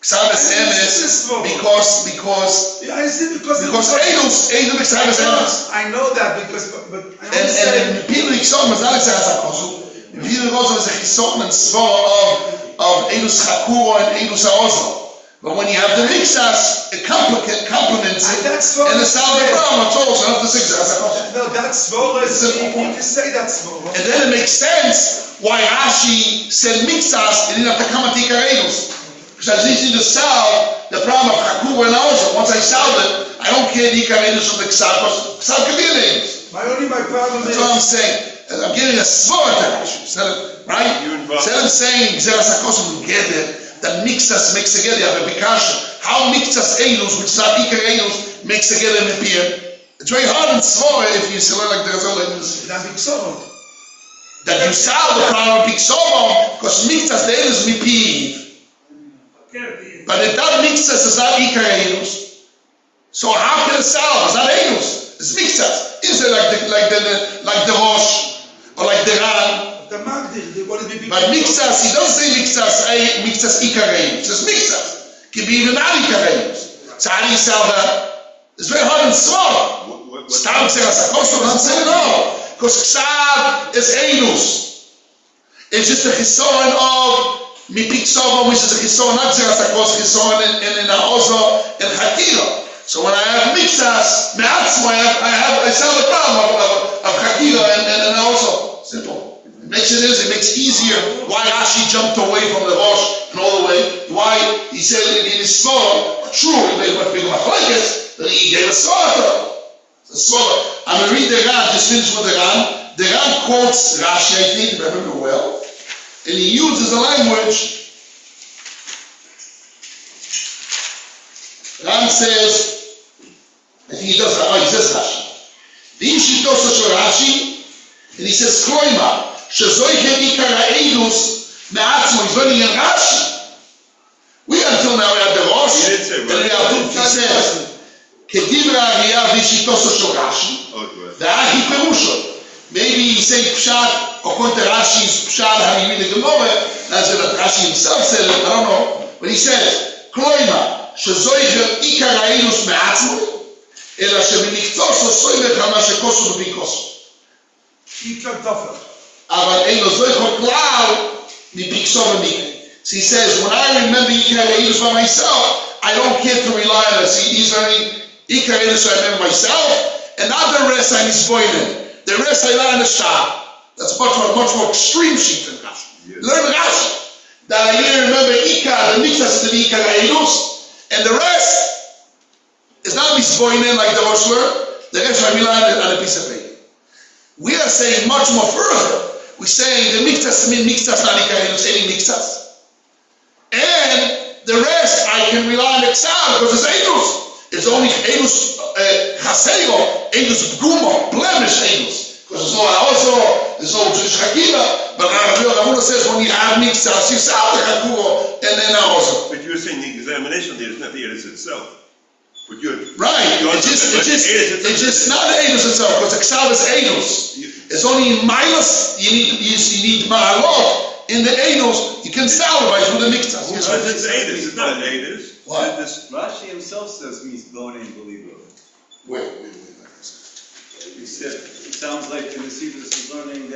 Ksavas emes, because
Yeah, I see, because
Eilus Ksavas emes.
I know that because, but I
And
understand.
people Iksom is not Ksavas akosu. People also is a chisom and svara of Eilus Chakuro and Eilus Haozo. But when you have the mixas, it complements it, and the sound of the brown, it's also not the success.
No, that's svara, you can say that's svara.
And then it makes sense why Rashi said mixas, and didn't have to come at Ikaredos. Because I just need to solve the problem of Chakura and Haozo. Once I solve it, I don't care the Ikaredos from the Ksav, because Ksav can be an Eilus.
My problem
That's
is.
what I'm saying. I'm getting a svara to Rashi, right? Instead of saying Xeras HaKosim together, the mixas makes together, you have a bikasha. How mixas Eilus, which is not Ikar Eilus, makes together in the pier? It's very hard in svara if you say like the Ghazal Eilus. That you solve the problem of Biksovom, because mixas the Eilus mipiv. But if that mixas is not Ikar Eilus, so how can it solve? It's not Eilus, it's mixas. Is it like the Rosh, or like the Ran? But mixas, he doesn't say mixas Ikareim, it says mixas. It can be even not Ikareim. So how do you sell that? It's very hard in Svara. Stam Xeras HaKosim, I'm saying no. Because Ksav is Einus. It's just a chisoron of Mipiksovo, which is a chisoron, not Xeras HaKosim, chisoron in Haozo and Chakira. So when I have mixas, I sell the problem of Chakira and Haozo. Simple. It makes easier why Rashi jumped away from the Rosh and all the way. Why he said in his Svara, true, he made what big machlekes, that he gave a Svara. I'm going to read the Ran, just finish with the Ran. The Ran quotes Rashi, I think, if I remember well, and he uses the language. Ran says, I think he says Rashi. The Ishitosa Rashi, and he says, Kloima. Shezoiche Ikar Eilus Me'atzmo, he's learning in Rashi. We until now we have the Rosh, and we have he says, Kedibra Ariyah Vishitoso Shel Rashi, Ve'achi Perusho. Maybe he's saying Pshat, according to Rashi's Pshat, how you read the Gemara, that's what Rashi himself said it, I don't know. But he says, Kloima, Shezoiche Ikar Eilus Me'atzmo, Ela Sheminichtoso Soimer Kama Shekoso B'Bikoso.
Ikar Tofel.
So he says, when I remember Ikar Eilus by myself, I don't care to rely on it. See, he's learning Ikar Eilus, so I remember myself, and not the rest I'm spoiling. The rest I learn in the shop. That's much more extreme sheet than Rashi. Learn Rashi. That I remember Ikar, the mixas to the Ikar Eilus, and the rest is not me spoiling like the Rosh learned. The rest I rely on a piece of paper. We are saying much more further. We're saying the mixas mean mixas, not Ikar Eilus, any mixas. And the rest I can rely on Exam because it's Eilus. It's only Eilus Chasego, Eilus B'Guma, blemish Eilus. Because there's no Haozo, there's no Jewish Chakira. But Ravuna says when you have mixas, you sell the Chakuro and then Haozo.
But you're saying the examination there is not the Eilus itself. But you're
right. It's just not the Eilus itself because Exam is Eilus. It's only in Milas, you need Ma'alot. In the Eidos, you can salvage with the mixtas.
It's Eidos, it's not Eidos.
What?
Rashi himself says Misbone and Believer.
Wait.
He said, it sounds like the Mesilas is learning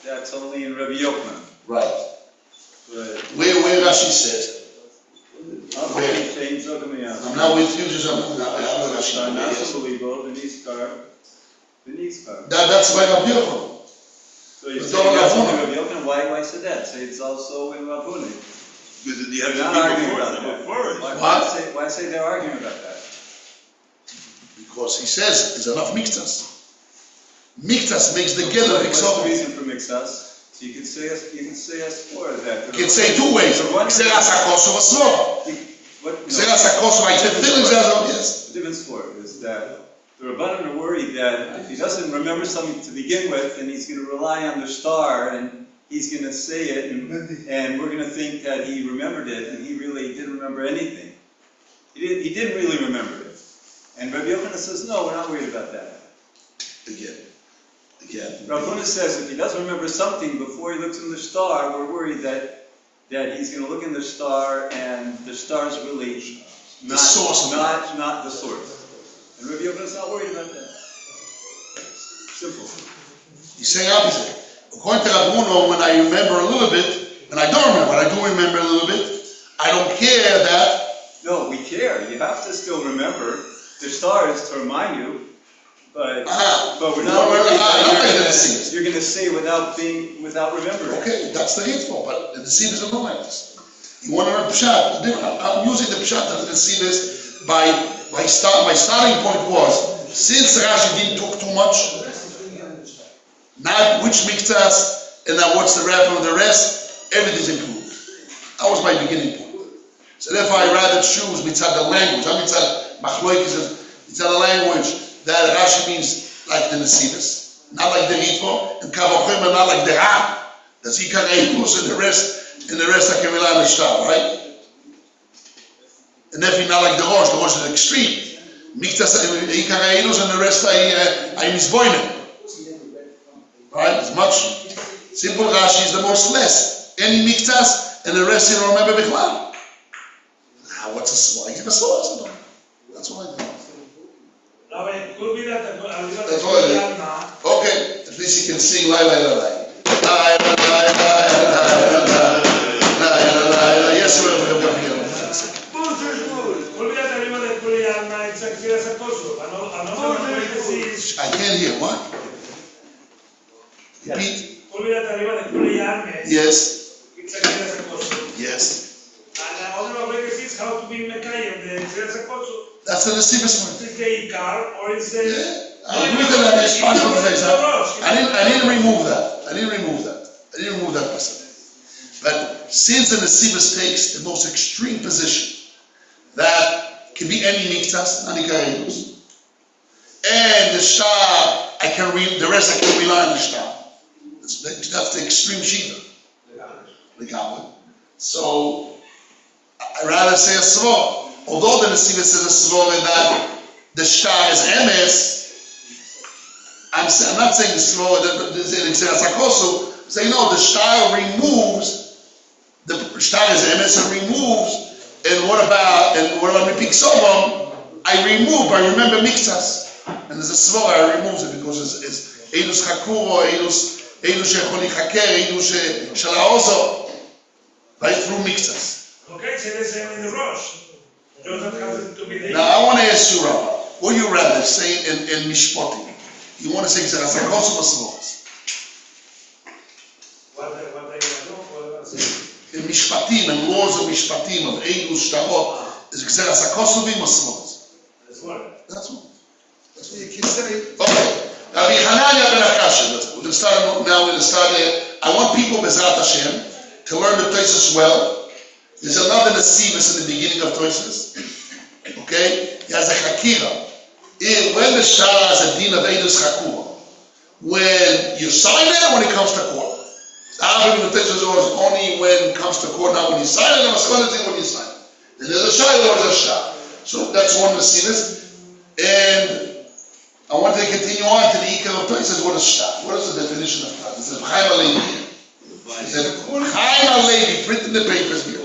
that's only in Rabbi Yochanan.
Right.
But
Where Rashi says?
I'm
not with you, just I'm not Rashi. That's by Rabbi Yochanan.
So you say that's only Rabbi Yochanan, why say that? Say it's also in Rabbi.
Because you have
not arguing about that. Why say they're arguing about that?
Because he says it's enough mixtas. Mixtas makes the gather
What's the reason for mixtas? So you can say as for that.
You can say two ways. Xeras HaKoso or Slova. Xeras HaKoso, I said feelings yes.
The difference for it is that the Rabbanan are worried that if he doesn't remember something to begin with, then he's going to rely on the star and he's going to say it, and we're going to think that he remembered it, and he really didn't remember anything. He didn't really remember it. And Rabbi Yochanan says, no, we're not worried about that.
Again.
Rav Huna says if he doesn't remember something before he looks in the star, we're worried that he's going to look in the star and the star is really
The source of
not the source. And Rabbi Yochanan is not worried about that. Simple.
He's saying opposite. According to Rav Uno, when I remember a little bit, when I don't remember, when I do remember a little bit, I don't care that.
No, we care. You have to still remember the stars to remind you, but we're not worried that you're going to say without remembering.
Okay, that's the hateful, but the deceivers are not like this. You want to learn Pshat. I'm using the Pshat that the deceivers my starting point was, since Rashi didn't talk too much, not which miktas and now what's the wrapper of the rest, everything's included. That was my beginning point. So therefore I rather choose mitzad the language, not mitzad machloikis, mitzad the language that Rashi means like the Nesivos, not like the Ritvo, and Kavachim not like the Ram. That's Ikar Eikus and the rest I can rely on the Shtar, right? And therefore not like the Rosh is extreme. Miktas Ikar Eikus and the rest I misboinem. Right? It's much simple. Rashi is the most less. Any miktas and the rest you don't remember bichlal. What's a source? I give a source. That's what I do. That's what I do. Okay, at least you can sing la la la la. Yes, we're I can't hear what? Repeat. Yes. Yes.
How to be Mekayim,
that's the Nesivos one.
Is the Ikar or is the...
Yeah. I agree with that. I didn't remove that. I didn't remove that person. But since the Nesivos takes the most extreme position, that can be any miktas, not Ikaredos, and the Shah, the rest I can rely on the Shah. That's the extreme Shita. So, I'd rather say a svor. Although the Nesivos says a svor that the Shtar is emes, I'm not saying the svor that is in Xeras HaKosu. I'm saying no, the Shtar removes, the Shtar is emes and removes, and what about Mipik Sovam? I remember Miktas. And there's a svor, I removes it because it's Eidus Chakuro, Eidus Shecholi Chaker, Eidus Shalaozo, right through Miktas.
Okay, so the same in the Rosh.
Now I want to ask you, Rabbi, what do you rather say in Mishpatim? You want to say Xeras HaKosu or Svos?
What are you going to do?
In Mishpatim, in laws of Mishpatim, of Eidus, Shtarot, is Xeras HaKosu or Svos?
That's what.
That's what you can say. Okay. Rabbi Hanania ben Akasha. We're going to start now. I want people, Bezrat Hashem, to learn the Tosfos well. There's another Nesivos in the beginning of Tosfos. Okay? He has a Chakira. When the Shah has a din of Eidus Chakura, when you sign it or when it comes to court? The Tosfos is only when it comes to court, not when you sign it, and it's going to when you sign it. And there's a Shah and there's a Shah. So that's one Nesivos. And I want to continue on to the Ikar of Tosfos. What is Shah? What is the definition of Shah? It says Chaim HaLevi. It says Chaim HaLevi, print in the papers here.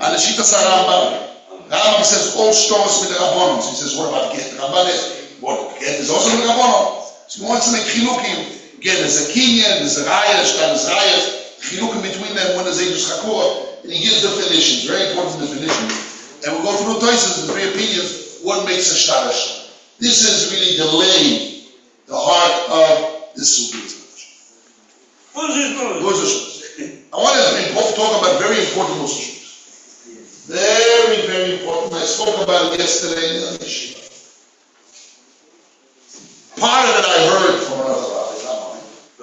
And the Shita Rambam. Rambam says all stores with the Rabbonos. He says, what about Get? Rambam is, what? Get is also with the Rabbonos. So he wants to make chilukim. Get is a Kinyan, there's a Raya, Shtan is Raya. Chilukim between them, when there's Eidus Chakura. And he gives definitions, very important definitions. And we'll go through the Tosfos, the three opinions, what makes a Shtar a Shtar. This is really delaying the heart of this Sufism. I want to talk about very important issues. Very, very important. I spoke about it yesterday in the Yeshiva. Part of it I heard from another rabbi,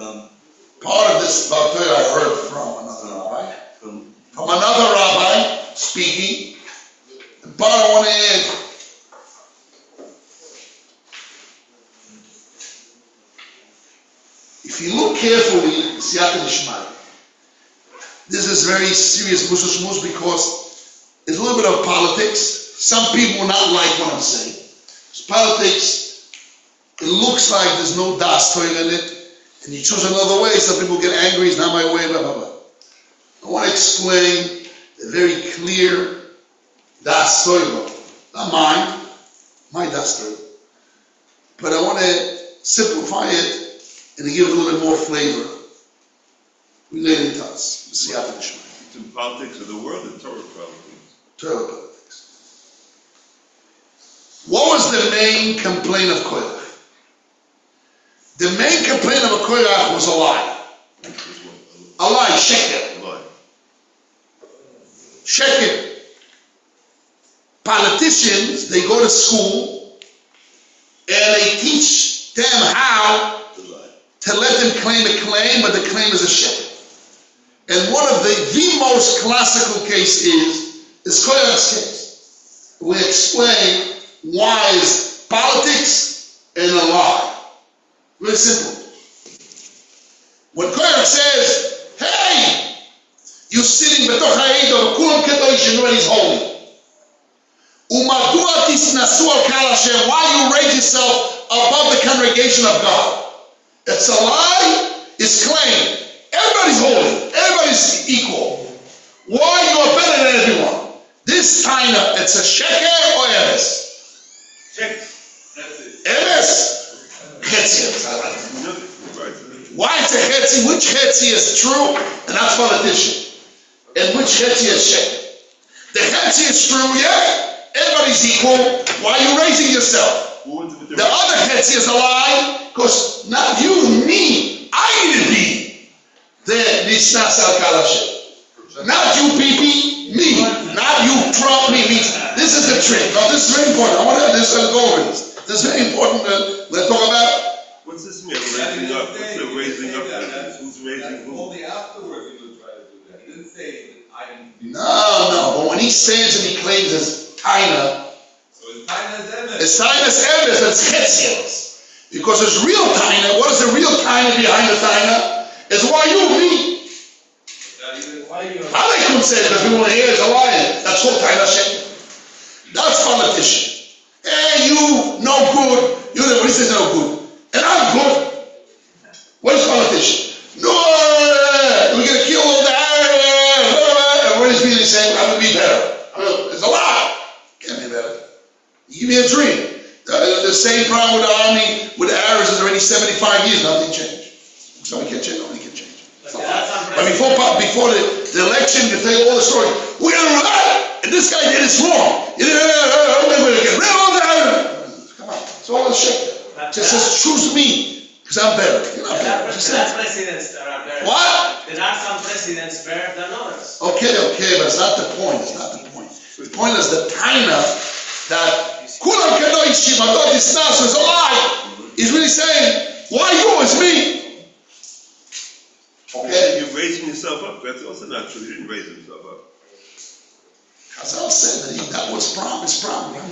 not mine. Part of this about Torah I heard from another rabbi. From another rabbi speaking. And part I want to add. If you look carefully, Siyata Nishmai, this is very serious Musa because it's a little bit of politics. Some people will not like what I'm saying. It's politics, it looks like there's no das Torah in it, and you choose another way, some people get angry, it's not my way, blah, blah, blah. I want to explain a very clear Das Torah. Not mine, my Das Torah. But I want to simplify it and to give it a little bit more flavor relating to us. See after the show.
It's in politics of the world, the Torah politics.
Torah politics. What was the main complaint of Korach? The main complaint of Korach was a lie. A lie, sheker.
Lie.
Sheker. Politicians, they go to school and they teach them how to let them claim a claim, but the claim is a sheker. And one of the most classical case is Korach's case. We explain why is politics and a lie. Very simple. When Korach says, hey, you're sitting betoch ha'edor, kulam kedosh, and he's holy. Umadua tisnasu al kal Hashem, why you raise yourself above the congregation of God? It's a lie, it's claim. Everybody's holy, everybody's equal. Why you are better than everyone? This time, it's a sheker or emes?
Check. That's it.
Emes? Chetzi. Why it's a chetzi? Which chetzi is true and not politician? And which chetzi is sheker? The chetzi is true, yeah. Everybody's equal. Why are you raising yourself? The other chetzi is a lie, because not you, me. I need to be the Nisnas al Kalashem. Not you, PP, me. Not you, Trump, me. This is the trick. Now, this is very important. I want to go over this. This is very important. Let's talk about it.
What's this mean? Raising up? What's the raising up? Who's raising who?
Only afterwards he would try to do that. He didn't say that I didn't.
No. But when he stands and he claims his taina,
So his taina is emes.
his taina is emes, it's chetzios. Because his real taina, what is the real taina behind the taina? Is why you, me. Alaikum says that people here is a liar. That's what taina sheker. That's politician. Hey, you no good. You the police is no good. And I'm good. What is politician? No, we're going to kill all the Arabs. And what is really saying? I'm going to be better. It's a lie. Can't be better. You give me a dream. The same problem with the army, with the Arabs, is already 75 years. Nothing changed. Somebody can change. Nobody can change. But before the election, you tell all the story. We're going to do that. And this guy did it wrong. We're going to get rid of all the Arabs. Come on. It's all the shit. Just says, choose me, because I'm better. You're not better.
Presidents that are better.
What?
There are some presidents better than others.
Okay, but it's not the point. It's not the point. The point is the taina that kulam kedoshim adot isnas is a lie. He's really saying, why you? It's me. Okay?
You're raising yourself up. That's also not true. He didn't raise himself up.
Chazal said that was his problem.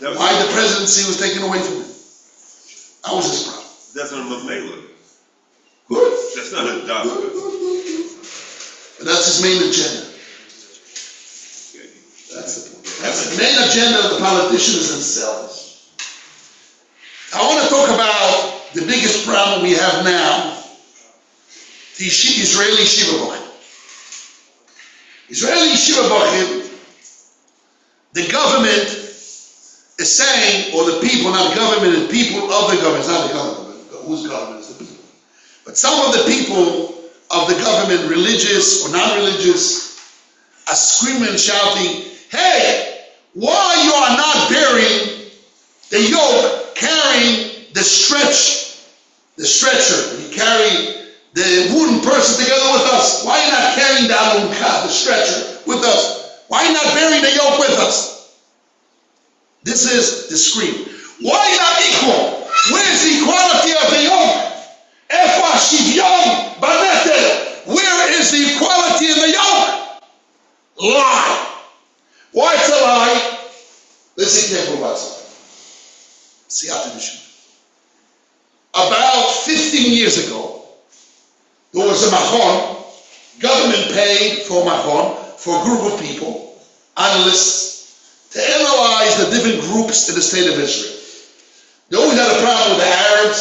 Why the presidency was taken away from him. That was his problem.
That's not a Mamela.
Good.
That's not a doctor.
But that's his main agenda. That's the point. That's the main agenda of the politicians themselves. I want to talk about the biggest problem we have now. The Israeli Yeshiva Bochim. Israeli Yeshiva Bochim, the government is saying, or the people, not government, the people of the government, it's not the government, whose government is the people. But some of the people of the government, religious or non-religious, are screaming and shouting, hey, why you are not bearing the yoke, carrying the stretcher, you carry the wooden person together with us. Why are you not carrying the alunka, the stretcher, with us? Why are you not bearing the yoke with us? This is the scream. Why are you not equal? Where's the equality of the yoke? Efa shivyon banetel. Where is the equality in the yoke? Lie. Why it's a lie? Listen carefully about something. Siyata Mishma. About 15 years ago, there was a machon, government paid for machon, for a group of people, analysts, to analyze the different groups in the state of Israel. They always had a problem with the Arabs,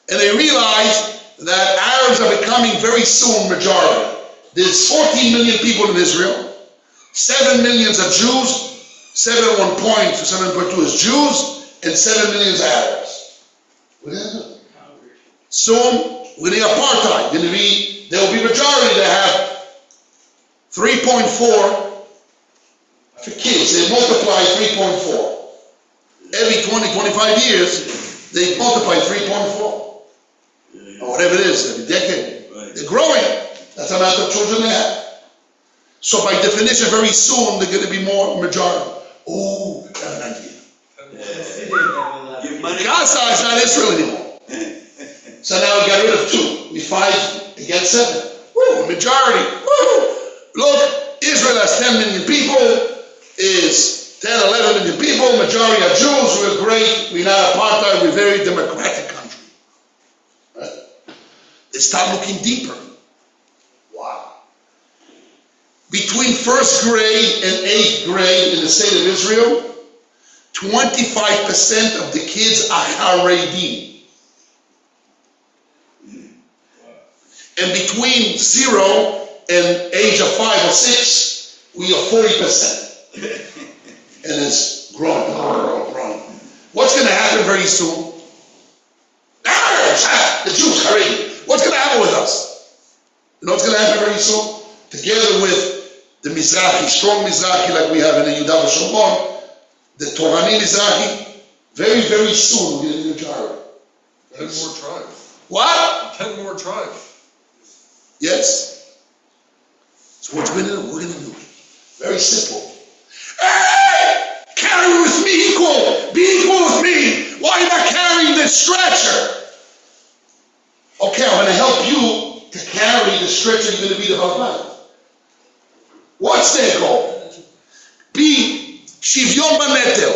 and they realized that Arabs are becoming very soon majority. There's 14 million people in Israel, 7 million are Jews, 7.1 to 7.2 is Jews, and 7 million is Arabs. What is it? Soon, we're going to apartheid. There will be majority that have 3.4 for kids. They multiply 3.4. Every 20, 25 years, they multiply 3.4. Or whatever it is, every decade. They're growing. That's the amount of children they have. So by definition, very soon, they're going to be more majority. Oh, I have an idea. Gaza is not Israel anymore. So now we got rid of 2. We 5 against 7. Woo, majority. Woo. Look, Israel has 10 million people, is 10, 11 million people, majority are Jews, we're great, we're not apartheid, we're a very democratic country. Right? They start looking deeper. Wow. Between 1st grade and 8th grade in the state of Israel, 25% of the kids are Haredim. And between 0 and age of 5 or 6, we are 40%. And it's growing. What's going to happen very soon? The Jews, Haredim. What's going to happen with us? You know what's going to happen very soon? Together with the Mizrahi, strong Mizrahi like we have in the Yudav Shomron, the Torani Mizrahi, very, very soon we're going to be majority.
10 more tribes.
What?
10 more tribes.
Yes. So what we're going to do? Very simple. Hey! Carry with me equal. Be equal with me. Why are you not carrying the stretcher? Okay, I'm going to help you to carry the stretcher. You're going to be the husband. What's their goal? Be Shivyon Banetel.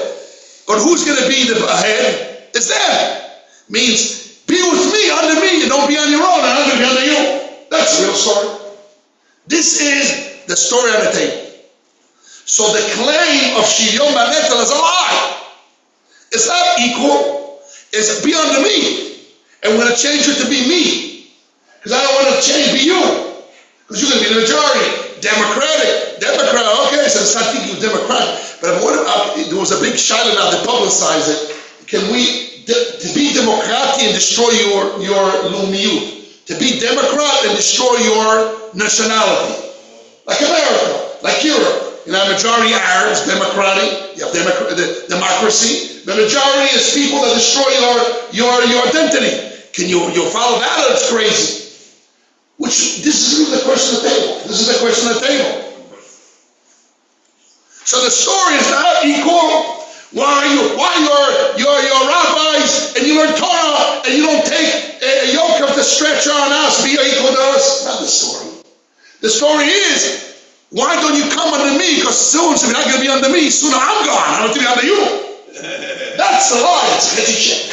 But who's going to be the head? It's them. Means be with me, under me, and don't be on your own, and I'm going to be under you. That's the real story. This is the story on the table. So the claim of Shivyon Banetel is a lie. It's not equal. It's be under me. And we're going to change it to be me. Because I don't want to change, be you. Because you're going to be the majority. Democrat, okay, so it's not thinking of Democrat. But there was a big shout out to publicize it. Can we, to be Democrat and destroy your Lumiyut? To be Democrat and destroy your nationality. Like America, like Europe. You know, majority Arabs, democratic, you have democracy. The majority is people that destroy your identity. Can you follow that, or it's crazy? This is the question on the table. This is the question on the table. So the story is not equal. Why you're rabbis and you learn Torah and you don't take a yoke of the stretcher on us, be equal to us? Not the story. The story is, why don't you come under me? Because soon you're not going to be under me. Soon I'm gone. I'm going to be under you. That's the lie. It's a shit.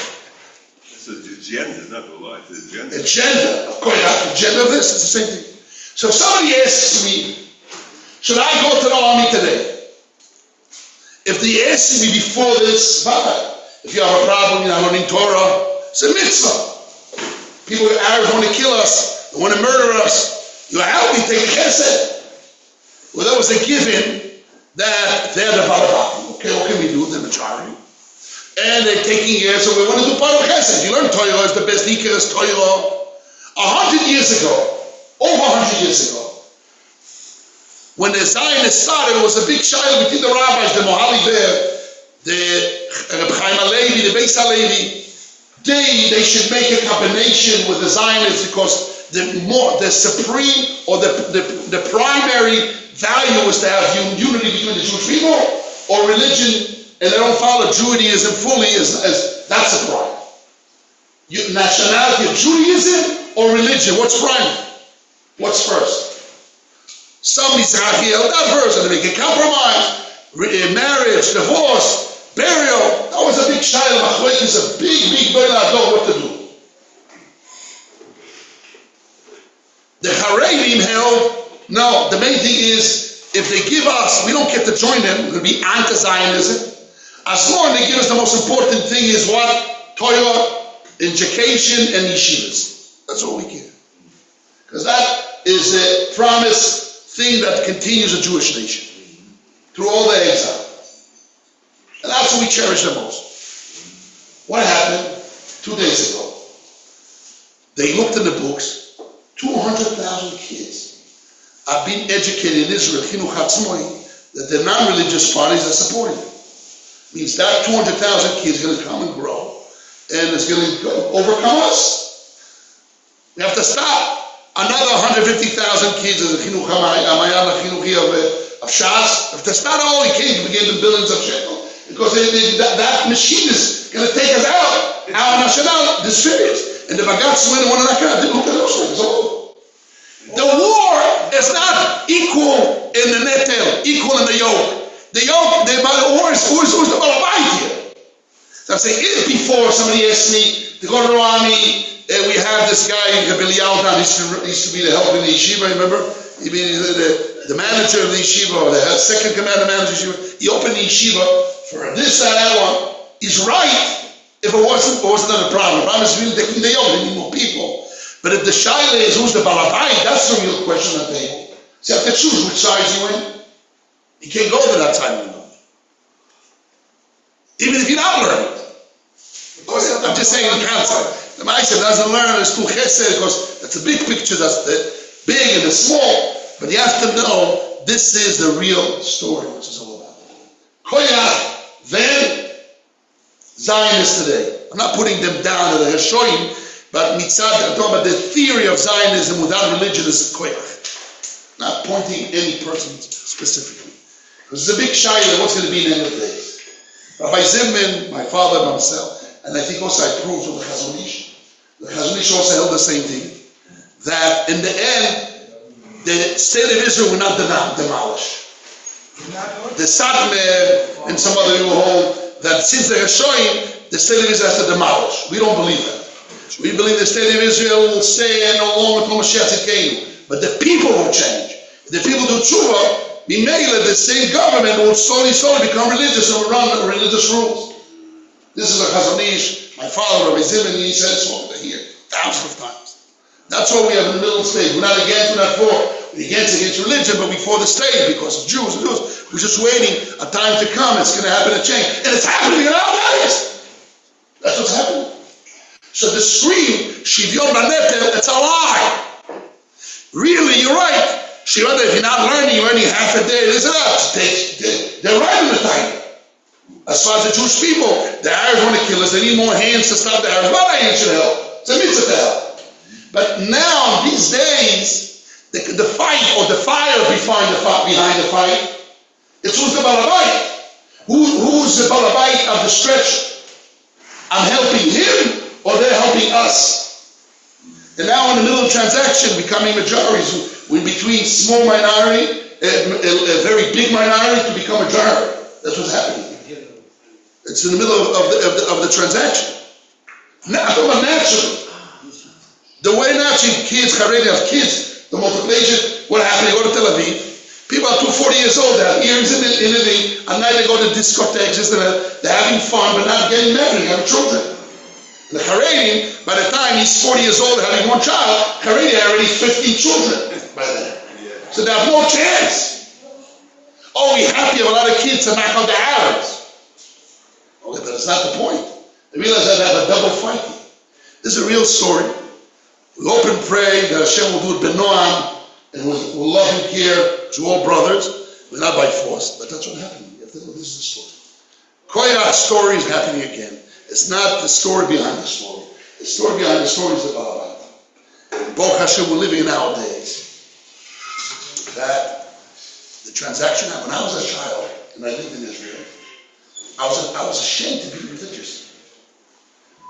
It's the agenda, not the lie. It's the agenda.
Agenda. Of course, the agenda of this is the same thing. So if somebody asks me, should I go to the army today? If they ask me before this, if you have a problem, you're not learning Torah, it's a mitzvah. People, Arabs want to kill us, they want to murder us. You help me take chesed. Well, that was a given that they're the balabati. Okay, what can we do? The majority. And they're taking years, so we want to do part of chesed. You learn Torah, it's the best Nikeras Torah. 100 years ago, over 100 years ago, when the Zionists started, it was a big shiloh between the rabbis, the Mohali there, the Reb Chaim HaLevi, the Beis HaLevi. They should make a combination with the Zionists because the supreme or the primary value is to have unity between the Jewish people, or religion, and they don't follow Judaism fully, that's the prime. Nationality of Judaism or religion, what's prime? What's first? Some Mizrahi held that verse and they make a compromise. Marriage, divorce, burial. That was a big shiloh. It's a big burden. I don't know what to do. The Haredim held, no, the main thing is, if they give us, we don't get to join them, we're going to be anti-Zionism. As long as they give us, the most important thing is what? Torah, education, and yeshivas. That's all we care. Because that is a promise thing that continues a Jewish nation through all the exile. what we cherish the most. What happened 2 days ago? They looked in the books, 200,000 kids are being educated in Israel, Chinuch Hatzmoi, that the non-religious parties are supporting. Means that 200,000 kids are going to come and grow, and it's going to overcome us. We have to stop. Another 150,000 kids of the Chinuch Hamayan Chinuchi of Shas. If that's not all, we can't begin the billions of shekels, because that machine is going to take us out. Our national distributes. And the Bagatz win one of that kind. Look at those things. The war is not equal in the netel, equal in the yoke. The yoke, the war is who's the Balabait here. So I'm saying, before somebody asked me to go to the army, we have this guy, Billy Altan, used to be the help in the yeshiva, remember? He be the manager of the yeshiva, or the second commander manager of the yeshiva. He opened the yeshiva for this, that one. He's right. If it wasn't a problem. The problem is really taking the yoke, they need more people. But if the shaila is who's the balabait, that's the real question on the table. So you have to choose which side you in. You can't go to that side anymore. Even if you're not learning. I'm just saying in concept. The Ma'aseh doesn't learn, it's too chesed, because that's a big picture, that's the big and the small. But you have to know, this is the real story, which is all about. Koyach, then, Zionists today. I'm not putting them down to the Hashoyim, but mitzad, I'm talking about the theory of Zionism without religion is koyach. Not pointing any person specifically. Because it's a big shayla, what's going to be in the end of the days. Rabbi Zimman, my father, myself, and I think also I proved from the Chazon Ish. The Chazon Ish also held the same thing. That in the end, the state of Israel will not demolish. The Satmar and some other people hold that since the Hashoyim, the state of Israel has to demolish. We don't believe that. We believe the state of Israel will stay and no longer until Mashiach Tzidkeinu. But the people will change. If the people do tshuva, Mimela, the same government will slowly become religious and will run religious rules. This is a Chazon Ish. My father, Rabbi Zimman, he said it's over here thousands of times. That's what we have in the middle stage. We're not against, we're not for. We're against religion, but we're for the state because of Jews and Jews. We're just waiting a time to come. It's going to happen, a change. And it's happening in our days. That's what's happening. So the scream, Shivyon Banetel, it's a lie. Really, you're right. Shivyon, if you're not learning, you're learning half a day, this and that. They're right in the time. As far as the Jewish people, the Arabs want to kill us. They need more hands to stop the Arabs. What hands should help? It's a mitzvah to help. But now, these days, the fight or the fire behind the fight, it's who's the balabait. Who's the balabait of the stretch? I'm helping him, or they're helping us. And now in the middle of transaction, becoming majorities, we're between small minority, a very big minority to become majority. That's what's happening. It's in the middle of the transaction. Now, I'm talking about naturally. The way naturally kids, Haredi have kids, the multiplication, what happened, you go to Tel Aviv, people are 240 years old, they have earrings in Italy, at night they go to discotheques, they're having fun, but not getting married, having children. The Haredi, by the time he's 40 years old, having one child, Haredi had already 15 children by then. So they have no chance. Oh, we have to have a lot of kids to knock out the Arabs. Okay, but that's not the point. They realize that they have a double fighting. This is a real story. We hope and pray that Hashem will do it b'noam and will love and care to all brothers, but not by force. But that's what happened. You have to know this is the story. Koyach's story is happening again. It's not the story behind the story. The story behind the story is the Balabait. Baruch Hashem, we're living in our days. That the transaction happened. When I was a child and I lived in Israel, I was ashamed to be religious.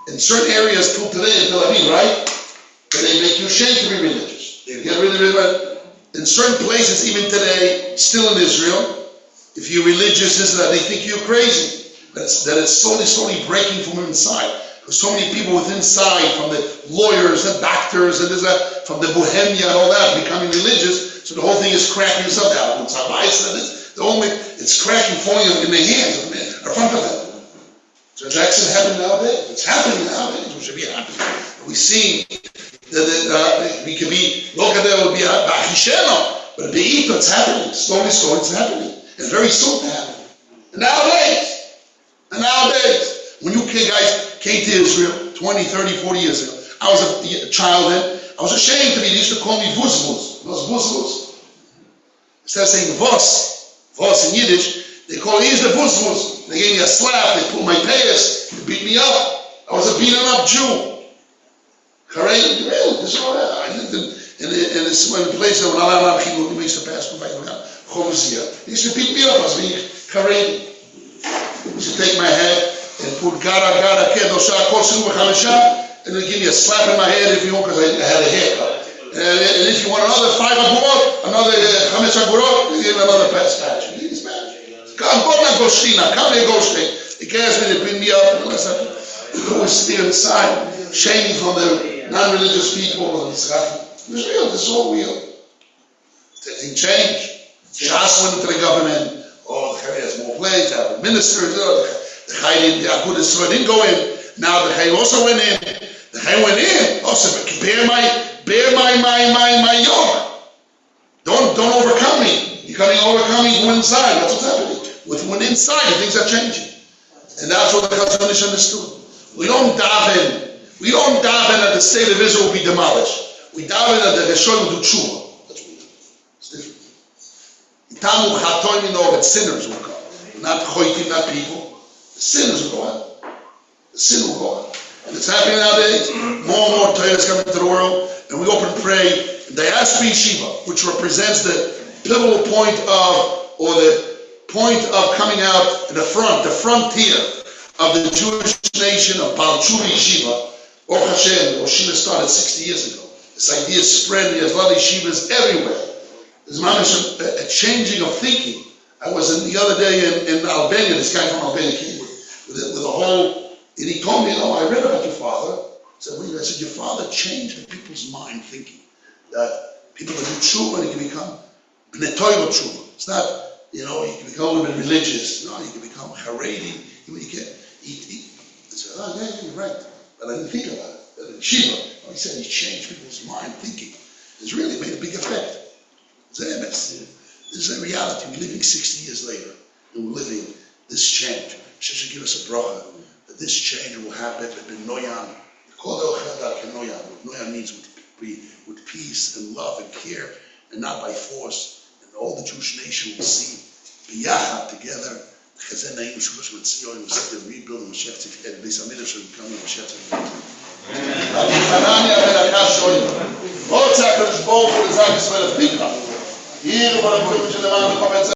In certain areas, till today in Tel Aviv, right? They make you ashamed to be religious. They get rid of it. In certain places, even today, still in Israel, if you're religious, they think you're crazy. That it's slowly breaking from inside. Because so many people within inside, from the lawyers and doctors and from the bohemia and all that, becoming religious. So the whole thing is cracking itself out. It's cracking, falling in their hands, in front of them. Transaction happening nowadays. It's happening nowadays. We should be happy. We see that we can be, look at that, it will be Achisheno, but it's happening. Slowly, it's happening. And very soon to happen. And nowadays, nowadays. When you guys came to Israel 20, 30, 40 years ago, I was a child then. I was ashamed to be. They used to call me Vuzvuz. Those Vuzvuz. Instead of saying Vos in Yiddish, they call me the Vuzvuz. They gave me a slap. They pulled my pants. They beat me up. I was a beaten up Jew. Correct? Really? This is all that. I lived in this place that when we used to pass by they used to beat me up. I was being correct. They used to take my head and put Gara, Kedosha, Kosu, and then give me a slap in my head if you want, because I had a haircut. And if you want another 5 agurot, another 5 agurot, you give me another patch. Come, go na Goshina, come here, Goshina. They asked me to bring me up, and I said, I was still inside, shaming from the non-religious people. It was real, this is all real. Things change. Shas went into the government. Oh, the Chai has more place, they have ministers. The Chai didn't go in. Now the Chai also went in. The Chai went in. Also, bear my yoke. Don't overcome me. You can't overcome me from inside. That's what's happening. When inside, things are changing. And that's what the Chazon Ish understood. We don't daven that the state of Israel will be demolished. We daven that the Geshoy will do tshuva. That's what we do. It's different. Itamu chatoim know that sinners will come. Not choitim, not people. The sinners will go out. The sin will go out. And it's happening nowadays. More and more Torah is coming to the world. And we open and pray. Diaspora Yeshiva, which represents the pivotal point of, or the point of coming out in the frontier of the Jewish nation of Baal Tshuva Yeshiva. Baruch Hashem, Yeshiva started 60 years ago. This idea is spread. There's a lot of yeshivas everywhere. There's a changing of thinking. I was the other day in Albania. This guy from Albania came with a whole, and he told me, I read about your father. I said, your father changed the people's mind thinking that people can do tshuva and you can become b'netoy tshuva. It's not, you can become a little bit religious. No, you can become haredi. He said, yeah, you're right. But I didn't think about it. But in Shiva, he said he changed people's mind thinking. It's really made a big effect. This is a reality. We're living 60 years later, and we're living this change. Hashem should give us a bracha that this change will happen. Noyan means with peace and love and care, and not by force. And all the Jewish nation will see biyachad together. Chazen Naim Shubash Matzion will see the rebuilding of Mashiach Tzidkenu. Beis Hamikdash will become the Mashiach Tzidkenu. Amen.